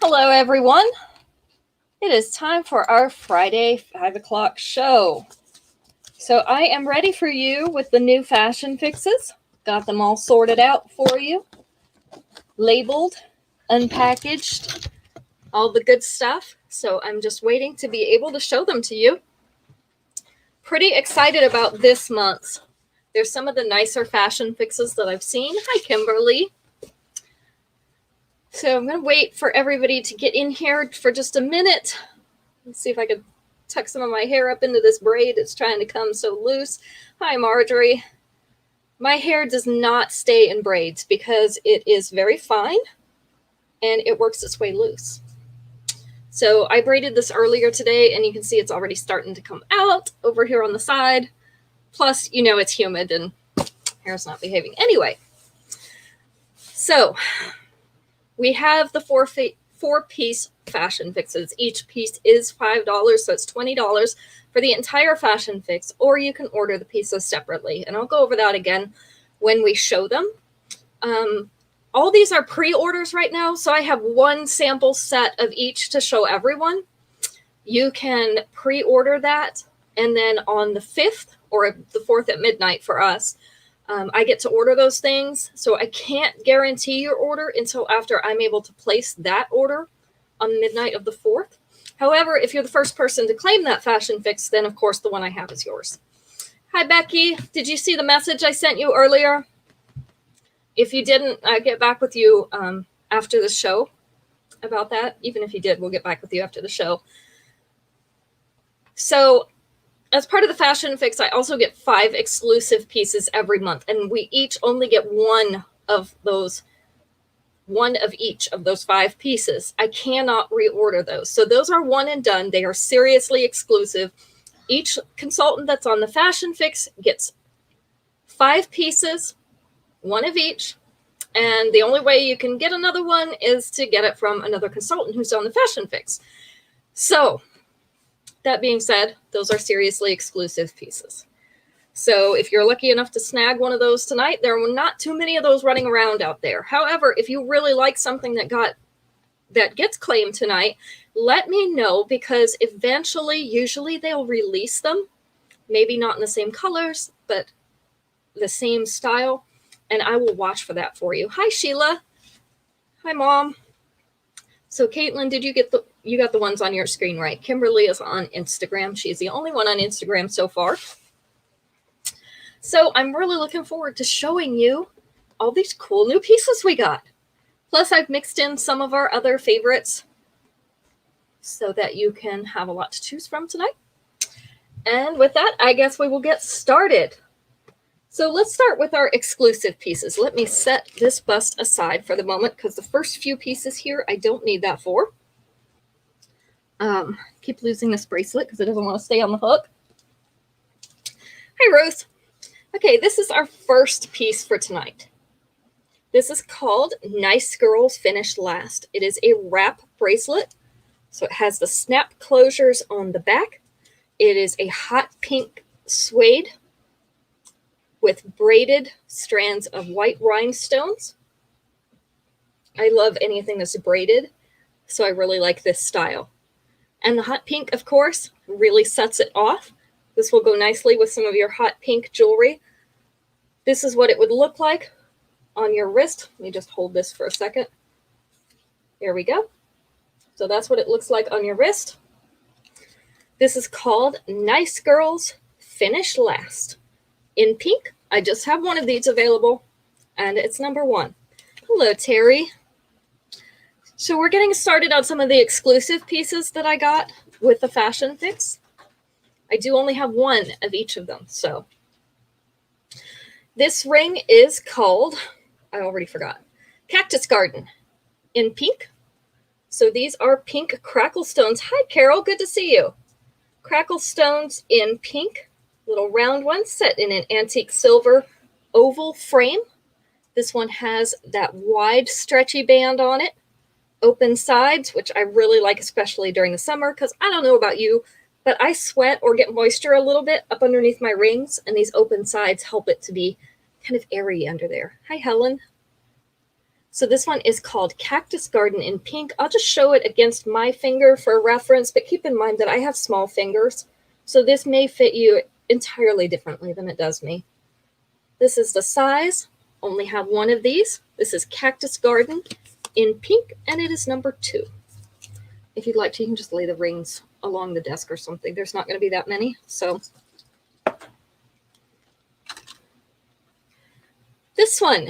Hello, everyone. It is time for our Friday 5 o'clock show. So I am ready for you with the new fashion fixes. Got them all sorted out for you, labeled, unpackaged, all the good stuff. So I'm just waiting to be able to show them to you. Pretty excited about this month's. There's some of the nicer fashion fixes that I've seen. Hi, Kimberly. So I'm going to wait for everybody to get in here for just a minute. Let's see if I can tuck some of my hair up into this braid. It's trying to come so loose. Hi, Marjorie. My hair does not stay in braids because it is very fine and it works its way loose. So I braided this earlier today and you can see it's already starting to come out over here on the side. Plus, you know, it's humid and hair's not behaving. Anyway, so we have the four-piece fashion fixes. Each piece is $5, so it's $20 for the entire fashion fix, or you can order the pieces separately. And I'll go over that again when we show them. All these are pre-orders right now, so I have one sample set of each to show everyone. You can pre-order that, and then on the 5th or the 4th at midnight for us, I get to order those things, so I can't guarantee your order until after I'm able to place that order on midnight of the 4th. However, if you're the first person to claim that fashion fix, then of course the one I have is yours. Hi, Becky. Did you see the message I sent you earlier? If you didn't, I'll get back with you after the show about that. Even if you did, we'll get back with you after the show. So as part of the fashion fix, I also get 5 exclusive pieces every month, and we each only get one of each of those 5 pieces. I cannot reorder those. So those are one and done. They are seriously exclusive. Each consultant that's on the fashion fix gets 5 pieces, one of each, and the only way you can get another one is to get it from another consultant who's on the fashion fix. So that being said, those are seriously exclusive pieces. So if you're lucky enough to snag one of those tonight, there are not too many of those running around out there. However, if you really like something that gets claimed tonight, let me know, because eventually, usually they'll release them. Maybe not in the same colors, but the same style. And I will watch for that for you. Hi, Sheila. Hi, Mom. So Caitlin, did you get you got the ones on your screen, right? Kimberly is on Instagram. She's the only one on Instagram so far. So I'm really looking forward to showing you all these cool new pieces we got. Plus I've mixed in some of our other favorites so that you can have a lot to choose from tonight. And with that, I guess we will get started. So let's start with our exclusive pieces. Let me set this bust aside for the moment because the first few pieces here, I don't need that for. Keep losing this bracelet because it doesn't want to stay on the hook. Hi, Ruth. Okay, this is our first piece for tonight. This is called Nice Girls Finish Last. It is a wrap bracelet. So it has the snap closures on the back. It is a hot pink suede with braided strands of white rhinestones. I love anything that's braided, so I really like this style. And the hot pink, of course, really sets it off. This will go nicely with some of your hot pink jewelry. This is what it would look like on your wrist. Let me just hold this for a second. There we go. So that's what it looks like on your wrist. This is called Nice Girls Finish Last. In pink, I just have one of these available, and it's number 1. Hello, Terry. So we're getting started on some of the exclusive pieces that I got with the fashion fix. I do only have one of each of them. So this ring is called, I already forgot, Cactus Garden in pink. So these are pink crackle stones. Hi, Carol. Good to see you. Crackle stones in pink. Little round one set in an antique silver oval frame. This one has that wide stretchy band on it. Open sides, which I really like, especially during the summer, because I don't know about you, but I sweat or get moisture a little bit up underneath my rings, and these open sides help it to be kind of airy under there. Hi, Helen. So this one is called Cactus Garden in pink. I'll just show it against my finger for reference, but keep in mind that I have small fingers, so this may fit you entirely differently than it does me. This is the size. Only have one of these. This is Cactus Garden in pink, and it is number 2. If you'd like to, you can just lay the rings along the desk or something. There's not going to be that many, so. This one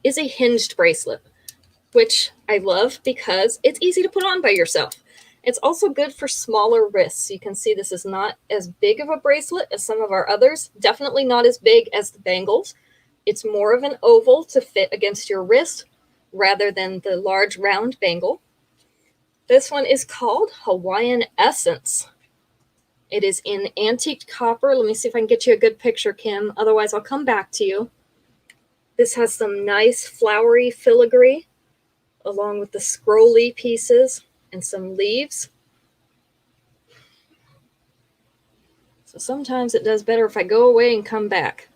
is a hinged bracelet, which I love because it's easy to put on by yourself. It's also good for smaller wrists. You can see this is not as big of a bracelet as some of our others, definitely not as big as the bangles. It's more of an oval to fit against your wrist rather than the large round bangle. This one is called Hawaiian Essence. It is in antique copper. Let me see if I can get you a good picture, Kim. Otherwise, I'll come back to you. This has some nice flowery filigree along with the scrolly pieces and some leaves. So sometimes it does better if I go away and come back.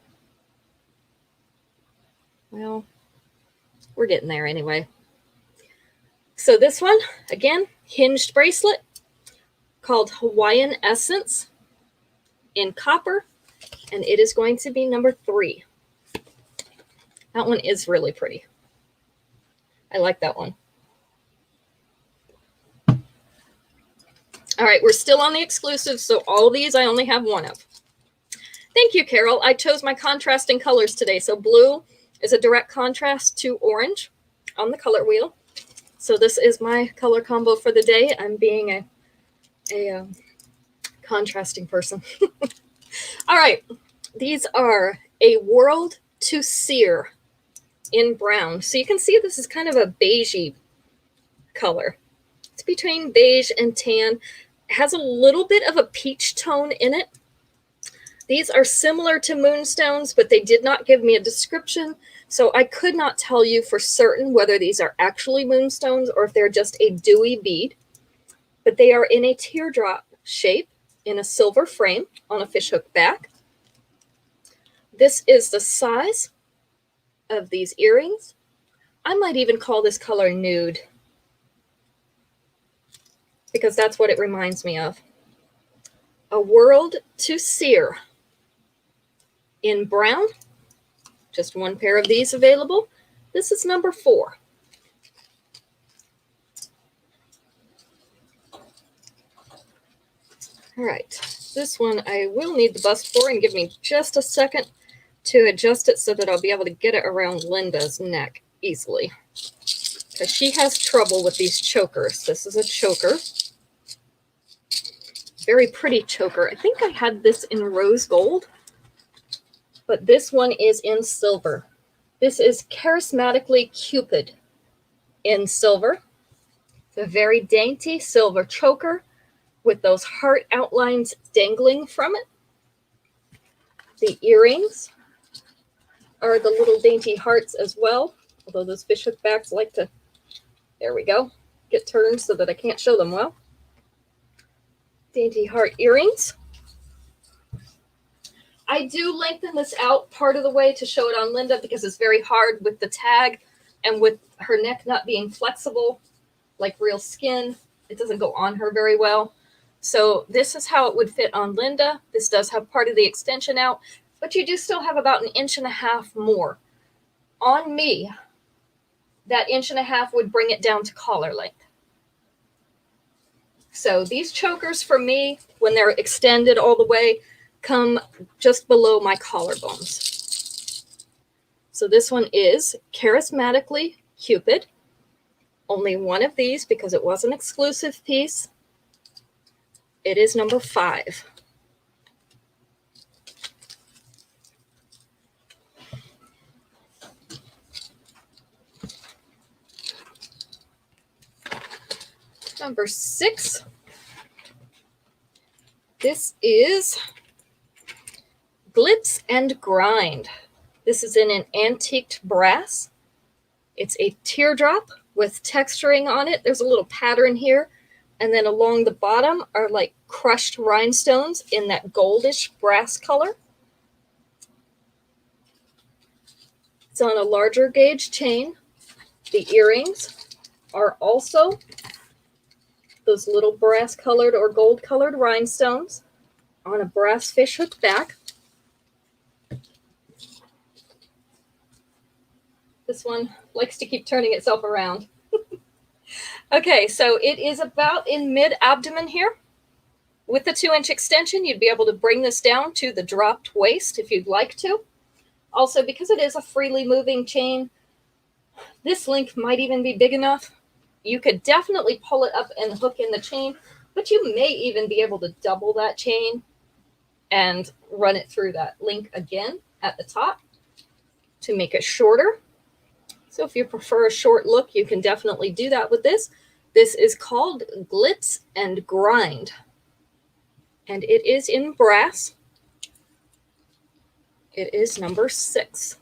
Well, we're getting there anyway. So this one, again, hinged bracelet called Hawaiian Essence in copper, and it is going to be number 3. That one is really pretty. I like that one. All right, we're still on the exclusives, so all these I only have one of. Thank you, Carol. I chose my contrasting colors today. So blue is a direct contrast to orange on the color wheel. So this is my color combo for the day. I'm being a contrasting person. All right, these are a World to Sear in brown. So you can see this is kind of a beigey color. It's between beige and tan. It has a little bit of a peach tone in it. These are similar to moonstones, but they did not give me a description, so I could not tell you for certain whether these are actually moonstones or if they're just a dewy bead. But they are in a teardrop shape in a silver frame on a fishhook back. This is the size of these earrings. I might even call this color nude, because that's what it reminds me of. A World to Sear in brown. Just one pair of these available. This is number 4. All right, this one I will need the bust for, and give me just a second to adjust it so that I'll be able to get it around Linda's neck easily, because she has trouble with these chokers. This is a choker. Very pretty choker. I think I had this in rose gold, but this one is in silver. This is Charismatically Cupid in silver. It's a very dainty silver choker with those heart outlines dangling from it. The earrings are the little dainty hearts as well, although those fishhook backs like to, there we go, get turned so that I can't show them well. Dainty heart earrings. I do lengthen this out part of the way to show it on Linda because it's very hard with the tag and with her neck not being flexible like real skin. It doesn't go on her very well. So this is how it would fit on Linda. This does have part of the extension out, but you do still have about 1.5 inches more. On me, that 1.5 inches would bring it down to collar length. So these chokers for me, when they're extended all the way, come just below my collarbones. So this one is Charismatically Cupid. Only one of these because it was an exclusive piece. It is number 5. Number 6. This is Glitz and Grind. This is in an antiqued brass. It's a teardrop with texturing on it. There's a little pattern here. And then along the bottom are like crushed rhinestones in that goldish brass color. It's on a larger gauge chain. The earrings are also those little brass colored or gold colored rhinestones on a brass fishhook back. This one likes to keep turning itself around. Okay, so it is about in mid-abdomen here. With the 2-inch extension, you'd be able to bring this down to the dropped waist if you'd like to. Also, because it is a freely moving chain, this length might even be big enough. You could definitely pull it up and hook in the chain, but you may even be able to double that chain and run it through that link again at the top to make it shorter. So if you prefer a short look, you can definitely do that with this. This is called Glitz and Grind, and it is in brass. It is number 6.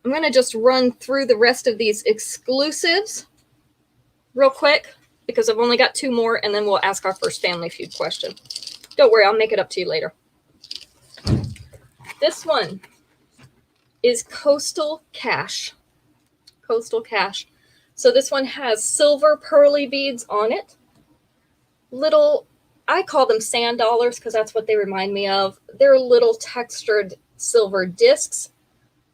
I'm going to just run through the rest of these exclusives real quick because I've only got 2 more, and then we'll ask our first Family Feud question. Don't worry, I'll make it up to you later. This one is Coastal Cash. Coastal Cash. So this one has silver pearly beads on it. Little, I call them sand dollars because that's what they remind me of. They're little textured silver discs.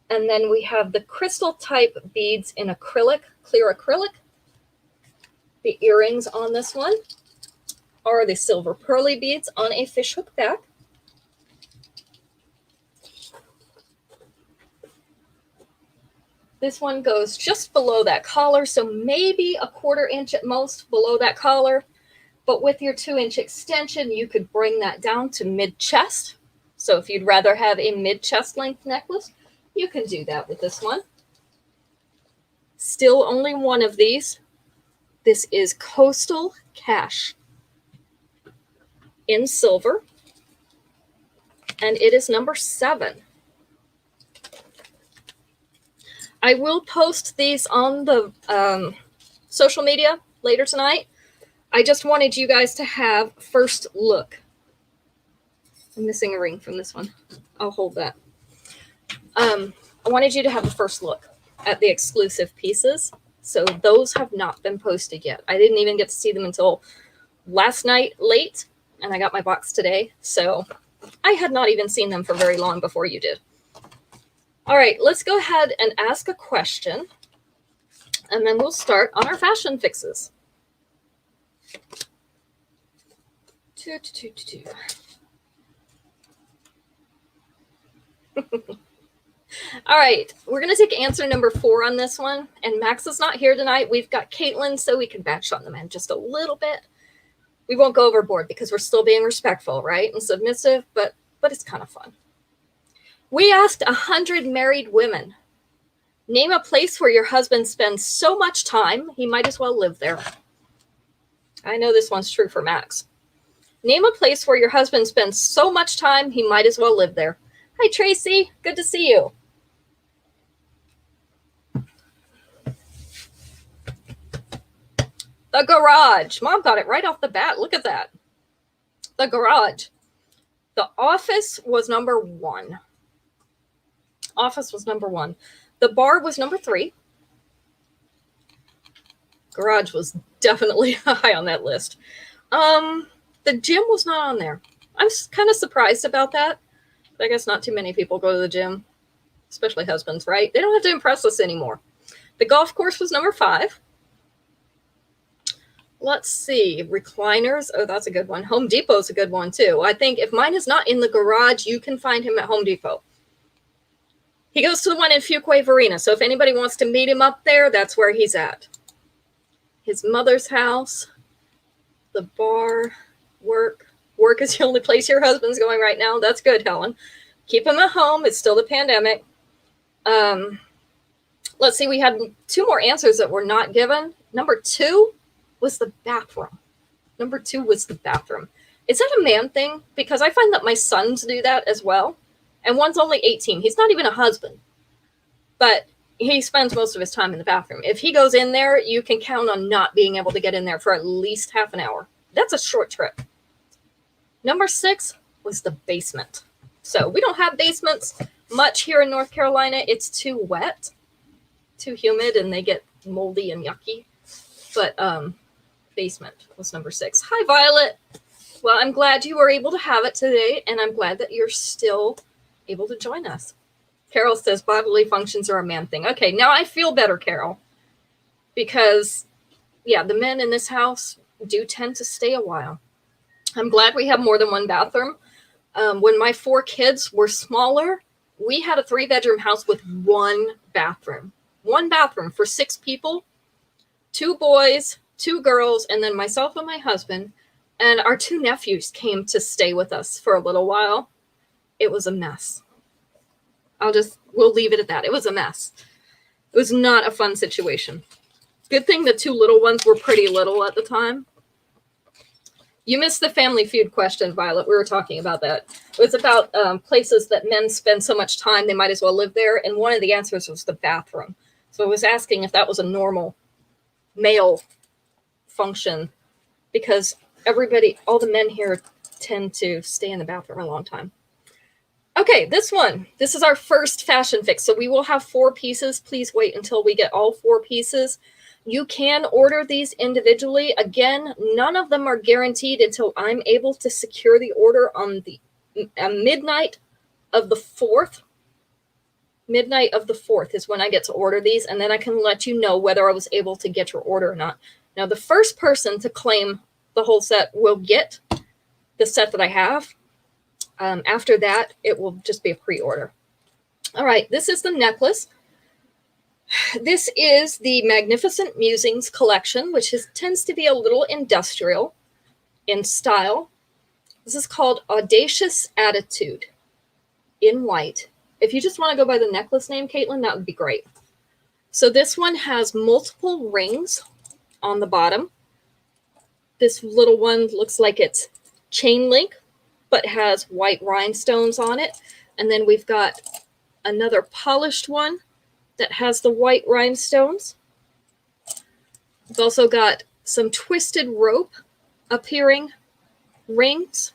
And then we have the crystal type beads in acrylic, clear acrylic. The earrings on this one are the silver pearly beads on a fishhook back. This one goes just below that collar, so maybe a 1/4 inch at most below that collar. But with your 2-inch extension, you could bring that down to mid-chest. So if you'd rather have a mid-chest length necklace, you can do that with this one. Still only one of these. This is Coastal Cash in silver, and it is number 7. I will post these on the social media later tonight. I just wanted you guys to have first look. I'm missing a ring from this one. I'll hold that. I wanted you to have a first look at the exclusive pieces. So those have not been posted yet. I didn't even get to see them until last night late, and I got my box today. So I had not even seen them for very long before you did. All right, let's go ahead and ask a question, and then we'll start on our fashion fixes. All right, we're going to take answer number 4 on this one, and Max is not here tonight. We've got Caitlin, so we can batch on them in just a little bit. We won't go overboard because we're still being respectful, right, and submissive, but it's kind of fun. We asked 100 married women, name a place where your husband spends so much time, he might as well live there. I know this one's true for Max. Name a place where your husband spends so much time, he might as well live there. Hi, Tracy. Good to see you. The garage. Mom got it right off the bat. Look at that. The garage. The office was number 1. Office was number 1. The bar was number 3. Garage was definitely high on that list. The gym was not on there. I'm kind of surprised about that. I guess not too many people go to the gym, especially husbands, right? They don't have to impress us anymore. The golf course was number 5. Let's see. Recliners. Oh, that's a good one. Home Depot's a good one, too. I think if mine is not in the garage, you can find him at Home Depot. He goes to the one in Fuquay Varina, so if anybody wants to meet him up there, that's where he's at. His mother's house, the bar, work. Work is the only place your husband's going right now. That's good, Helen. Keep him at home. It's still the pandemic. Let's see. We had 2 more answers that were not given. Number 2 was the bathroom. Number 2 was the bathroom. Is that a man thing? Because I find that my sons do that as well. And one's only 18. He's not even a husband. But he spends most of his time in the bathroom. If he goes in there, you can count on not being able to get in there for at least half an hour. That's a short trip. Number 6 was the basement. So we don't have basements much here in North Carolina. It's too wet. too humid and they get moldy and yucky. But basement was number 6. Hi, Violet. Well, I'm glad you were able to have it today, and I'm glad that you're still able to join us. Carol says bodily functions are a man thing. Okay, now I feel better, Carol, because, yeah, the men in this house do tend to stay a while. I'm glad we have more than one bathroom. When my 4 kids were smaller, we had a 3-bedroom house with 1 bathroom. 1 bathroom for 6 people, 2 boys, 2 girls, and then myself and my husband. And our 2 nephews came to stay with us for a little while. It was a mess. We'll leave it at that. It was a mess. It was not a fun situation. Good thing the 2 little ones were pretty little at the time. You missed the Family Feud question, Violet. We were talking about that. It was about places that men spend so much time, they might as well live there. And one of the answers was the bathroom. So I was asking if that was a normal male function, because all the men here tend to stay in the bathroom a long time. Okay, this is our first fashion fix. So we will have 4 pieces. Please wait until we get all 4 pieces. You can order these individually. Again, none of them are guaranteed until I'm able to secure the order on the midnight of the 4th. Midnight of the 4th is when I get to order these, and then I can let you know whether I was able to get your order or not. Now, the first person to claim the whole set will get the set that I have. After that, it will just be a pre-order. All right, this is the necklace. This is the Magnificent Musings collection, which tends to be a little industrial in style. This is called Audacious Attitude in white. If you just want to go by the necklace name, Caitlin, that would be great. So this one has multiple rings on the bottom. This little one looks like it's chain link, but has white rhinestones on it. And then we've got another polished one that has the white rhinestones. We've also got some twisted rope appearing rings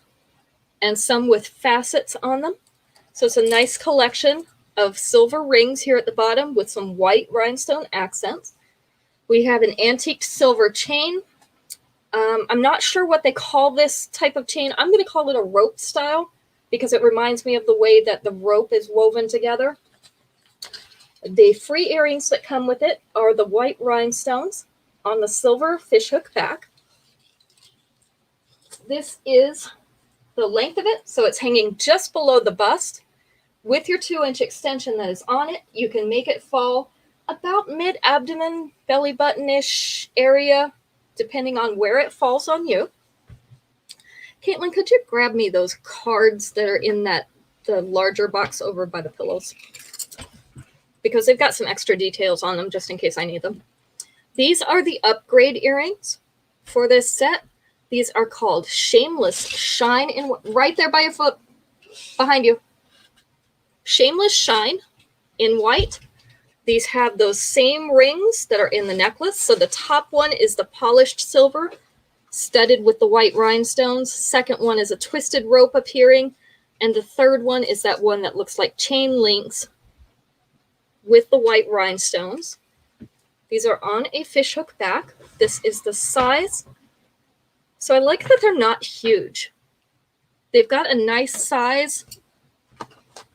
and some with facets on them. So it's a nice collection of silver rings here at the bottom with some white rhinestone accents. We have an antique silver chain. I'm not sure what they call this type of chain. I'm going to call it a rope style because it reminds me of the way that the rope is woven together. The free earrings that come with it are the white rhinestones on the silver fishhook back. This is the length of it, so it's hanging just below the bust. With your 2-inch extension that is on it, you can make it fall about mid-abdomen, belly button-ish area, depending on where it falls on you. Caitlin, could you grab me those cards that are in the larger box over by the pillows? Because they've got some extra details on them just in case I need them. These are the upgrade earrings for this set. These are called Shameless Shine right there by your foot, behind you. Shameless Shine in white. These have those same rings that are in the necklace. So the top one is the polished silver, studded with the white rhinestones. Second one is a twisted rope appearing. And the third one is that one that looks like chain links with the white rhinestones. These are on a fishhook back. This is the size. So I like that they're not huge. They've got a nice size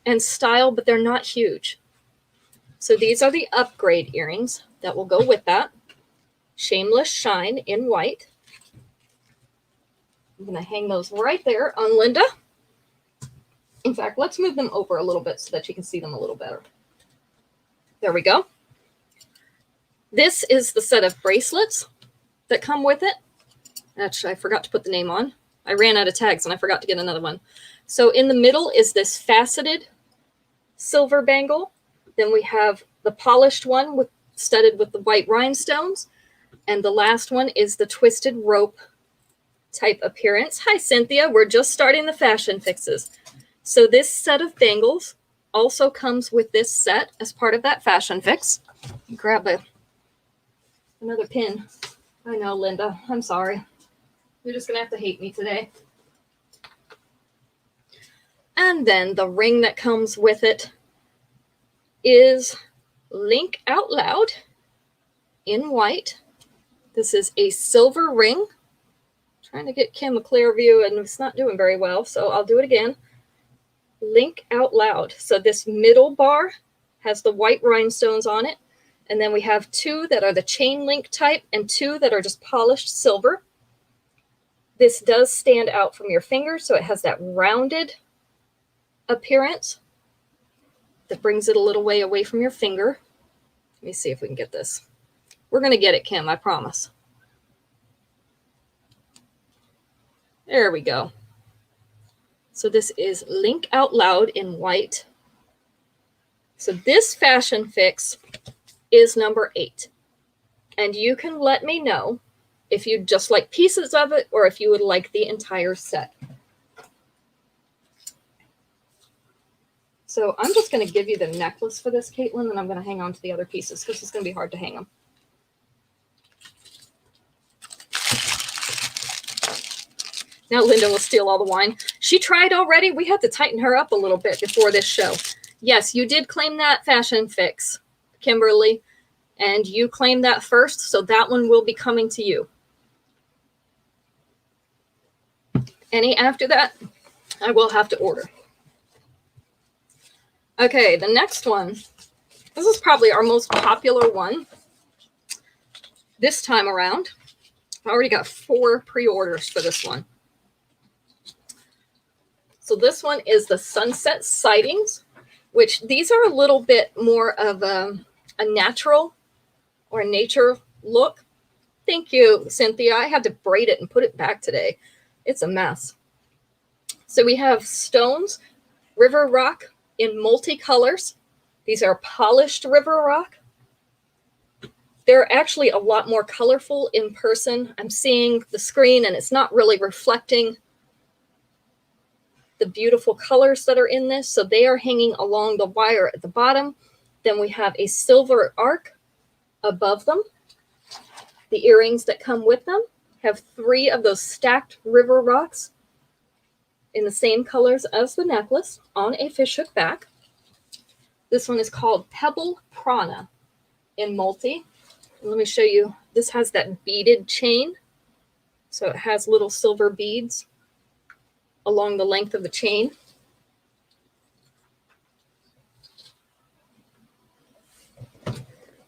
and style, but they're not huge. So these are the upgrade earrings that will go with that. Shameless Shine in white. I'm going to hang those right there on Linda. In fact, let's move them over a little bit so that you can see them a little better. There we go. This is the set of bracelets that come with it. Actually, I forgot to put the name on. I ran out of tags and I forgot to get another one. So in the middle is this faceted silver bangle. Then we have the polished one studded with the white rhinestones. And the last one is the twisted rope type appearance. Hi, Cynthia. We're just starting the fashion fixes. So this set of bangles also comes with this set as part of that fashion fix. Grab another pin. I know, Linda. I'm sorry. You're just going to have to hate me today. And then the ring that comes with it is Link Out Loud in white. This is a silver ring. Trying to get Kim a clear view and it's not doing very well, so I'll do it again. Link Out Loud. So this middle bar has the white rhinestones on it, and then we have two that are the chain link type and two that are just polished silver. This does stand out from your finger, so it has that rounded appearance that brings it a little way away from your finger. Let me see if we can get this. We're going to get it, Kim, I promise. There we go. So this is Link Out Loud in white. So this fashion fix is number 8. And you can let me know if you just like pieces of it or if you would like the entire set. So I'm just going to give you the necklace for this, Caitlin, and I'm going to hang on to the other pieces because it's going to be hard to hang them. Now Linda will steal all the wine. She tried already. We had to tighten her up a little bit before this show. Yes, you did claim that fashion fix, Kimberly, and you claimed that first, so that one will be coming to you. Any after that, I will have to order. Okay, the next one. This is probably our most popular one this time around. I already got 4 pre-orders for this one. So this one is the Sunset Sightings, which these are a little bit more of a natural or a nature look. Thank you, Cynthia. I had to braid it and put it back today. It's a mess. So we have stones, river rock in multicolors. These are polished river rock. They're actually a lot more colorful in person. I'm seeing the screen and it's not really reflecting the beautiful colors that are in this. So they are hanging along the wire at the bottom. Then we have a silver arc above them. The earrings that come with them have 3 of those stacked river rocks in the same colors as the necklace on a fishhook back. This one is called Pebble Prana in multi. Let me show you. This has that beaded chain. So it has little silver beads along the length of the chain.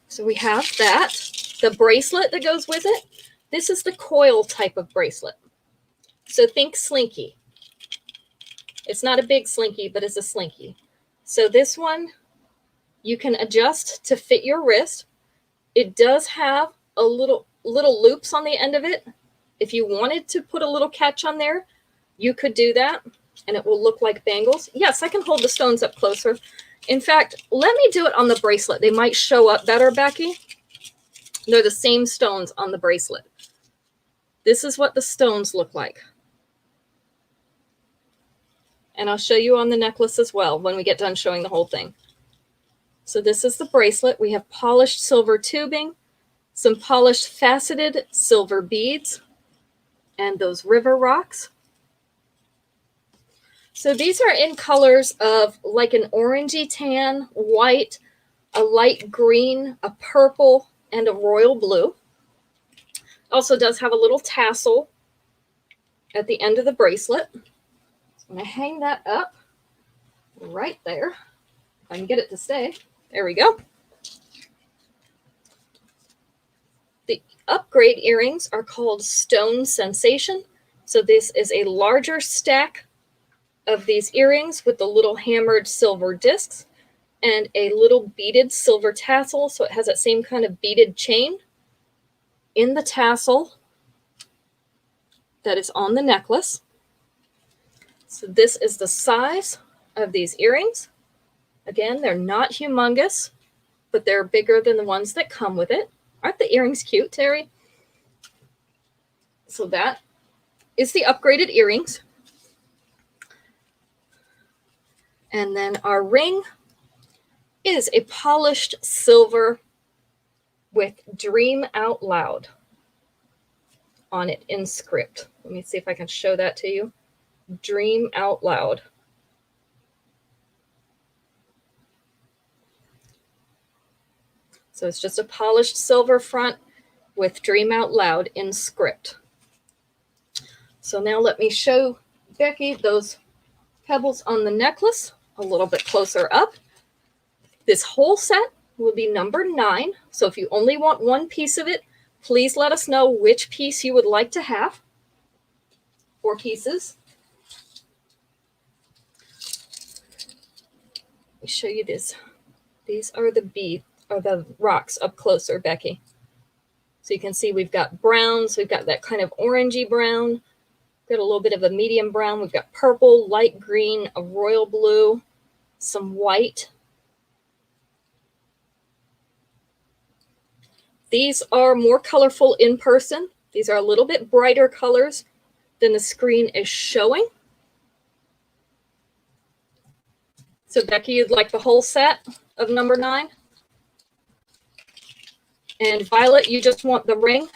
So we have that. The bracelet that goes with it. This is the coil type of bracelet. So think slinky. It's not a big slinky, but it's a slinky. So this one, you can adjust to fit your wrist. It does have a little loops on the end of it. If you wanted to put a little catch on there, you could do that, and it will look like bangles. Yes, I can hold the stones up closer. In fact, let me do it on the bracelet. They might show up better, Becky. They're the same stones on the bracelet. This is what the stones look like. And I'll show you on the necklace as well when we get done showing the whole thing. So this is the bracelet. We have polished silver tubing, some polished faceted silver beads, and those river rocks. So these are in colors of like an orangey tan, white, a light green, a purple, and a royal blue. Also does have a little tassel at the end of the bracelet. So I'm going to hang that up right there. If I can get it to stay. There we go. The upgrade earrings are called Stone Sensation. So this is a larger stack of these earrings with the little hammered silver discs and a little beaded silver tassel. So it has that same kind of beaded chain in the tassel that is on the necklace. So this is the size of these earrings. Again, they're not humongous, but they're bigger than the ones that come with it. Aren't the earrings cute, Terry? So that is the upgraded earrings. And then our ring is a polished silver with Dream Out Loud on it in script. Let me see if I can show that to you. Dream Out Loud. So it's just a polished silver front with Dream Out Loud in script. So now let me show Becky those pebbles on the necklace a little bit closer up. This whole set will be number 9. So if you only want one piece of it, please let us know which piece you would like to have. 4 pieces. Let me show you this. These are the rocks up closer, Becky. So you can see we've got browns, we've got that kind of orangey brown, got a little bit of a medium brown, we've got purple, light green, a royal blue, some white. These are more colorful in person. These are a little bit brighter colors than the screen is showing. So Becky, you'd like the whole set of number 9? And Violet, you just want the ring?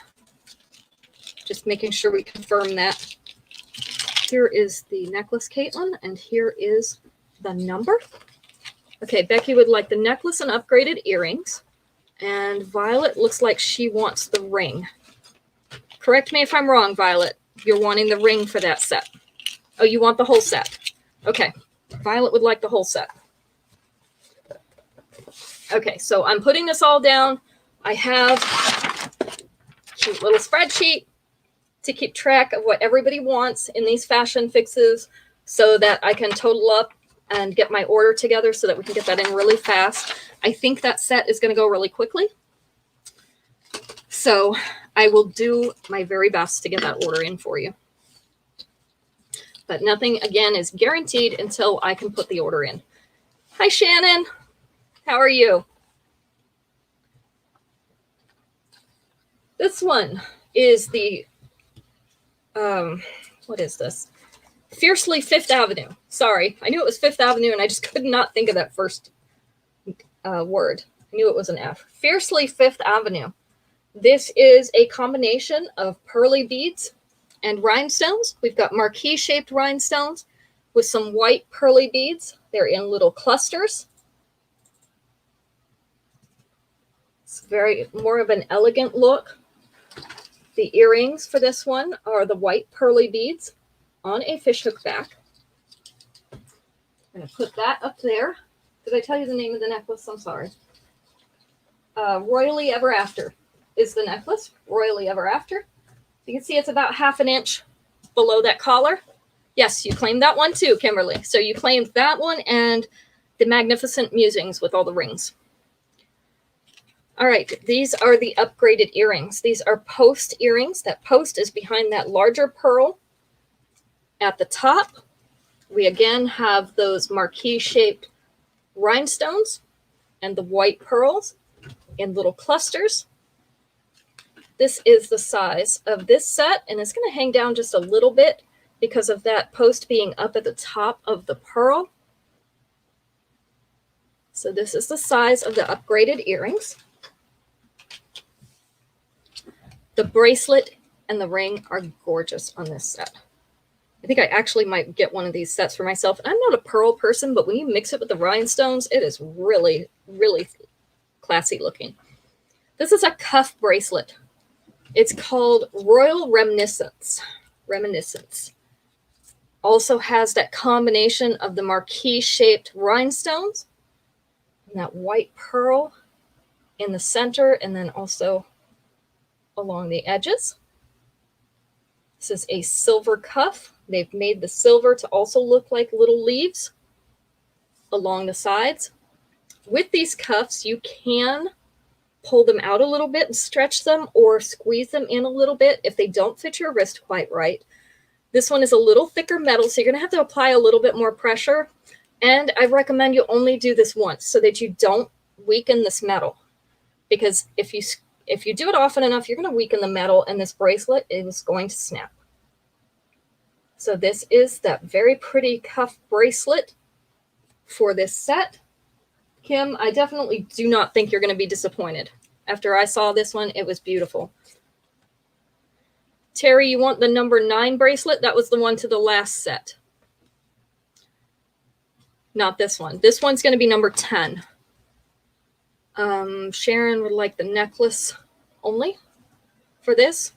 Just making sure we confirm that. Here is the necklace, Caitlin, and here is the number. Okay, Becky would like the necklace and upgraded earrings. And Violet looks like she wants the ring. Correct me if I'm wrong, Violet. You're wanting the ring for that set. Oh, you want the whole set. Okay, Violet would like the whole set. Okay, so I'm putting this all down. I have a cute little spreadsheet to keep track of what everybody wants in these fashion fixes so that I can total up and get my order together so that we can get that in really fast. I think that set is going to go really quickly. So I will do my very best to get that order in for you. But nothing, again, is guaranteed until I can put the order in. Hi, Shannon. How are you? This one is the, what is this? Fiercely Fifth Avenue. Sorry, I knew it was Fifth Avenue and I just could not think of that first word. I knew it was an F. Fiercely Fifth Avenue. This is a combination of pearly beads and rhinestones. We've got marquee-shaped rhinestones with some white pearly beads. They're in little clusters. It's very more of an elegant look. The earrings for this one are the white pearly beads on a fishhook back. I'm going to put that up there. Did I tell you the name of the necklace? I'm sorry. Royally Ever After is the necklace. Royally Ever After. You can see it's about 1/2 inch below that collar. Yes, you claimed that one too, Kimberly. So you claimed that one and the Magnificent Musings with all the rings. All right, these are the upgraded earrings. These are post earrings. That post is behind that larger pearl. At the top, we again have those marquee-shaped rhinestones and the white pearls in little clusters. This is the size of this set, and it's going to hang down just a little bit because of that post being up at the top of the pearl. So this is the size of the upgraded earrings. The bracelet and the ring are gorgeous on this set. I think I actually might get one of these sets for myself. I'm not a pearl person, but when you mix it with the rhinestones, it is really, really classy looking. This is a cuff bracelet. It's called Royal Reminiscence. Also has that combination of the marquee-shaped rhinestones and that white pearl in the center and then also along the edges. This is a silver cuff. They've made the silver to also look like little leaves along the sides. With these cuffs, you can pull them out a little bit and stretch them or squeeze them in a little bit if they don't fit your wrist quite right. This one is a little thicker metal, so you're going to have to apply a little bit more pressure. And I recommend you only do this once so that you don't weaken this metal. Because if you do it often enough, you're going to weaken the metal and this bracelet is going to snap. So this is that very pretty cuff bracelet for this set. Kim, I definitely do not think you're going to be disappointed. After I saw this one, it was beautiful. Terry, you want the number 9 bracelet? That was the one to the last set. Not this one. This one's going to be number 10. Sharon would like the necklace only for this.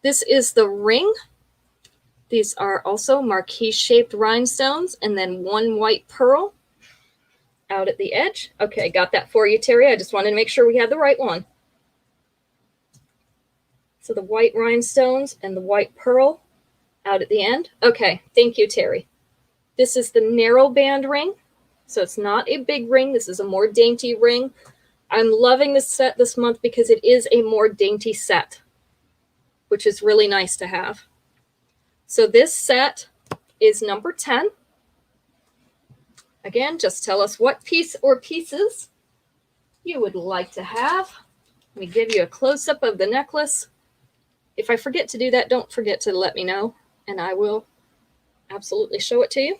This is the ring. These are also marquise-shaped rhinestones and then one white pearl out at the edge. Okay, got that for you, Terry. I just wanted to make sure we had the right one. So the white rhinestones and the white pearl out at the end. Okay, thank you, Terry. This is the narrow band ring. So it's not a big ring. This is a more dainty ring. I'm loving this set this month because it is a more dainty set, which is really nice to have. So this set is number 10. Again, just tell us what piece or pieces you would like to have. Let me give you a close-up of the necklace. If I forget to do that, don't forget to let me know, and I will absolutely show it to you.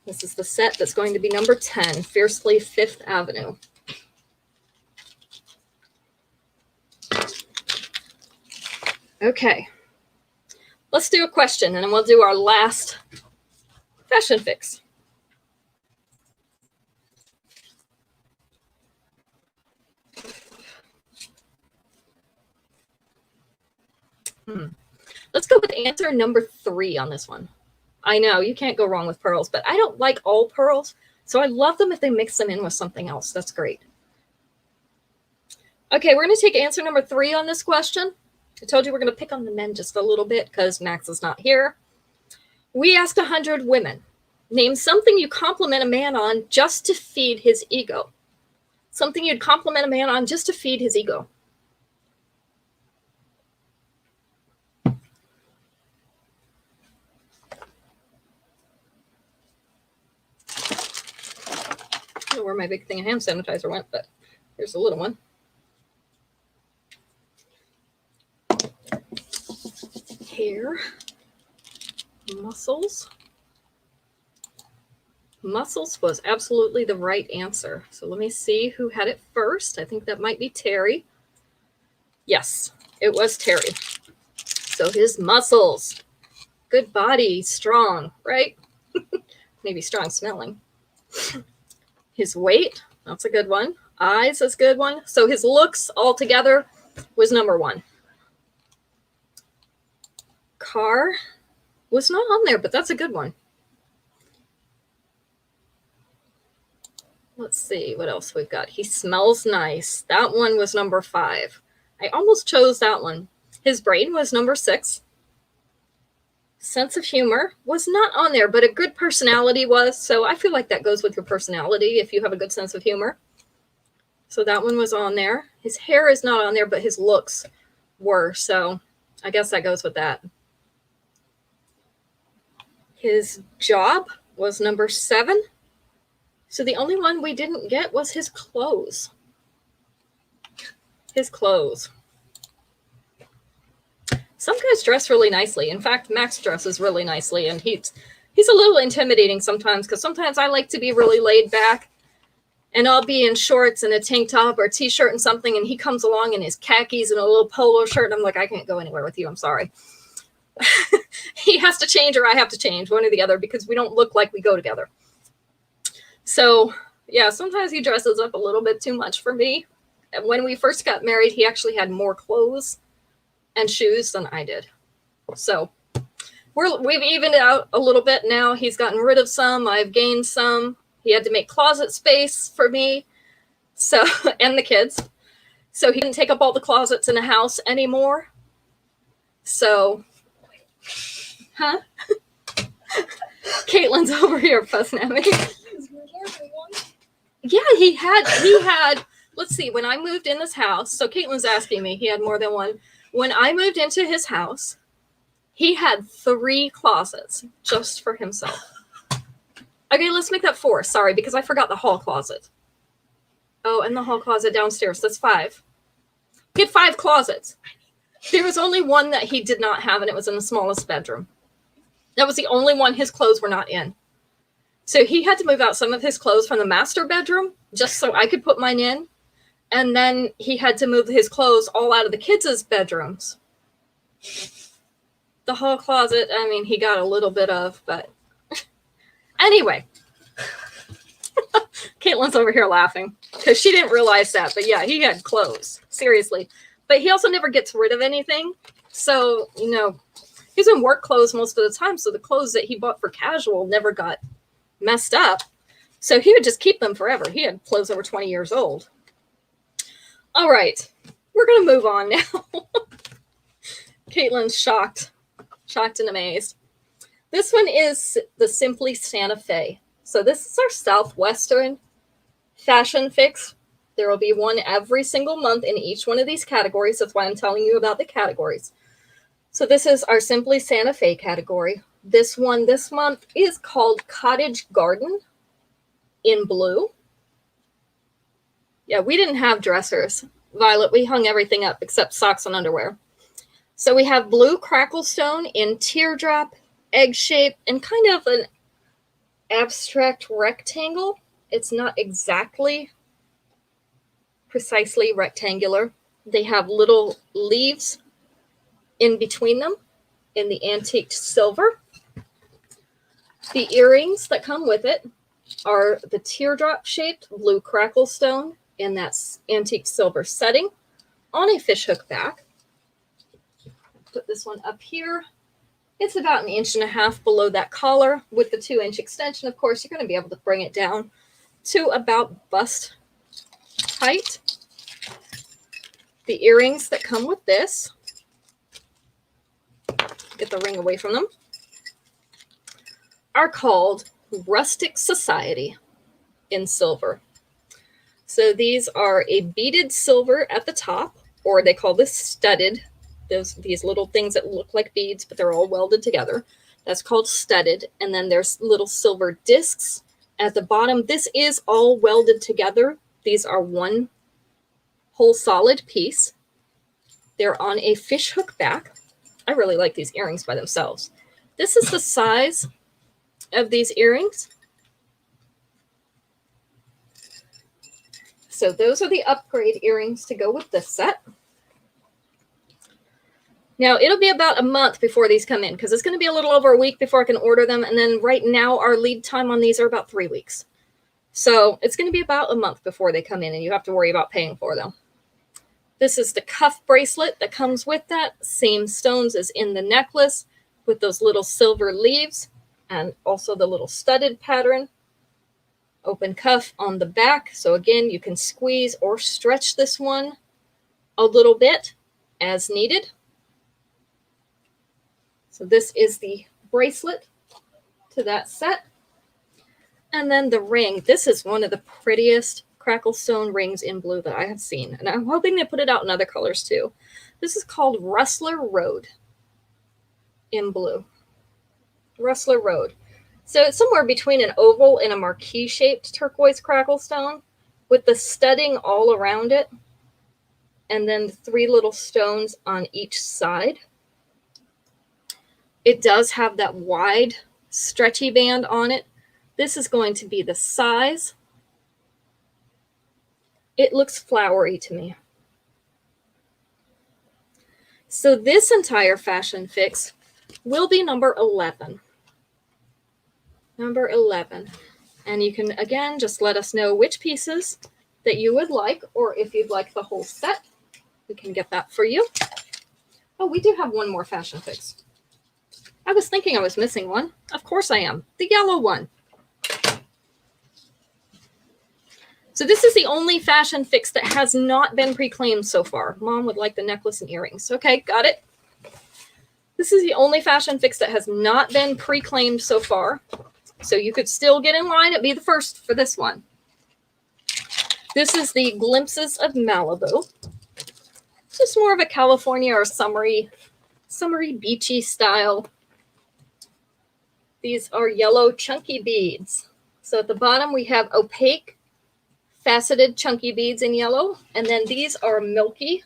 This is the set that's going to be number 10, Fiercely Fifth Avenue. Okay, let's do a question, and then we'll do our last fashion fix. Let's go with answer number 3 on this one. I know, you can't go wrong with pearls, but I don't like all pearls, so I love them if they mix them in with something else. That's great. Okay, we're going to take answer number 3 on this question. I told you we're going to pick on the men just a little bit because Max is not here. We asked 100 women, name something you compliment a man on just to feed his ego. Something you'd compliment a man on just to feed his ego. I don't know where my big thing of hand sanitizer went, but here's a little one. Hair. Muscles. Muscles was absolutely the right answer. So let me see who had it first. I think that might be Terry. Yes, it was Terry. So his muscles. Good body, strong, right? Maybe strong smelling. His weight, that's a good one. Eyes is a good one. So his looks altogether was number 1. Car was not on there, but that's a good one. Let's see what else we've got. He smells nice. That one was number 5. I almost chose that one. His brain was number 6. Sense of humor was not on there, but a good personality was. So I feel like that goes with your personality if you have a good sense of humor. So that one was on there. His hair is not on there, but his looks were. So I guess that goes with that. His job was number 7. So the only one we didn't get was his clothes. His clothes. Some guys dress really nicely. In fact, Max dresses really nicely, and he's a little intimidating sometimes because sometimes I like to be really laid back, and I'll be in shorts and a tank top or a t-shirt and something, and he comes along in his khakis and a little polo shirt, and I'm like, I can't go anywhere with you. I'm sorry. He has to change or I have to change, one or the other, because we don't look like we go together. So, yeah, sometimes he dresses up a little bit too much for me. And when we first got married, he actually had more clothes and shoes than I did. So we've evened out a little bit now. He's gotten rid of some. I've gained some. He had to make closet space for me, so and the kids. So he didn't take up all the closets in the house anymore. So, huh? Caitlin's over here fussing at me. Yeah, he had, let's see, when I moved in this house, so Caitlin's asking me, he had more than one. When I moved into his house, he had 3 closets just for himself. Okay, let's make that 4. Sorry, because I forgot the hall closet. Oh, and the hall closet downstairs. That's 5. He had 5 closets. There was only one that he did not have, and it was in the smallest bedroom. That was the only one his clothes were not in. So he had to move out some of his clothes from the master bedroom just so I could put mine in. And then he had to move his clothes all out of the kids' bedrooms. The hall closet, I mean, he got a little bit of, but anyway. Caitlin's over here laughing because she didn't realize that. But yeah, he had clothes. Seriously. But he also never gets rid of anything. So, you know, he's in work clothes most of the time. So the clothes that he bought for casual never got messed up. So he would just keep them forever. He had clothes over 20 years old. All right. We're going to move on now. Caitlin's shocked and amazed. This one is the Simply Santa Fe. So this is our Southwestern fashion fix. There will be one every single month in each one of these categories. That's why I'm telling you about the categories. So this is our Simply Santa Fe category. This one this month is called Cottage Garden in blue. Yeah, we didn't have dressers, Violet. We hung everything up except socks and underwear. So we have blue cracklestone in teardrop, egg shape, and kind of an abstract rectangle. It's not exactly precisely rectangular. They have little leaves in between them in the antique silver. The earrings that come with it are the teardrop shaped blue cracklestone in that antique silver setting on a fishhook back. Put this one up here. It's about 1.5 inches below that collar. With the 2-inch extension, of course, you're going to be able to bring it down to about bust height. The earrings that come with this, get the ring away from them, are called Rustic Society in silver. So these are a beaded silver at the top, or they call this studded. These little things that look like beads, but they're all welded together. That's called studded. And then there's little silver discs at the bottom. This is all welded together. These are one whole solid piece. They're on a fishhook back. I really like these earrings by themselves. This is the size of these earrings. So those are the upgrade earrings to go with this set. Now, it'll be about a month before these come in because it's going to be a little over a week before I can order them. And then right now, our lead time on these are about 3 weeks. So it's going to be about a month before they come in, and you have to worry about paying for them. This is the cuff bracelet that comes with that. Same stones as in the necklace with those little silver leaves and also the little studded pattern. Open cuff on the back. So again, you can squeeze or stretch this one a little bit as needed. So this is the bracelet to that set. And then the ring. This is one of the prettiest cracklestone rings in blue that I have seen. And I'm hoping they put it out in other colors too. This is called Rustler Road in blue. Rustler Road. So it's somewhere between an oval and a marquee-shaped turquoise cracklestone with the studding all around it. And then 3 little stones on each side. It does have that wide, stretchy band on it. This is going to be the size. It looks flowery to me. So this entire fashion fix will be number 11. Number 11. And you can, again, just let us know which pieces that you would like, or if you'd like the whole set, we can get that for you. Oh, we do have one more fashion fix. I was thinking I was missing one. Of course I am. The yellow one. So this is the only fashion fix that has not been pre-claimed so far. Mom would like the necklace and earrings. Okay, got it. This is the only fashion fix that has not been pre-claimed so far. So you could still get in line and be the first for this one. This is the Glimpses of Malibu. It's just more of a California or summery beachy style. These are yellow chunky beads. So at the bottom we have opaque, faceted chunky beads in yellow. And then these are milky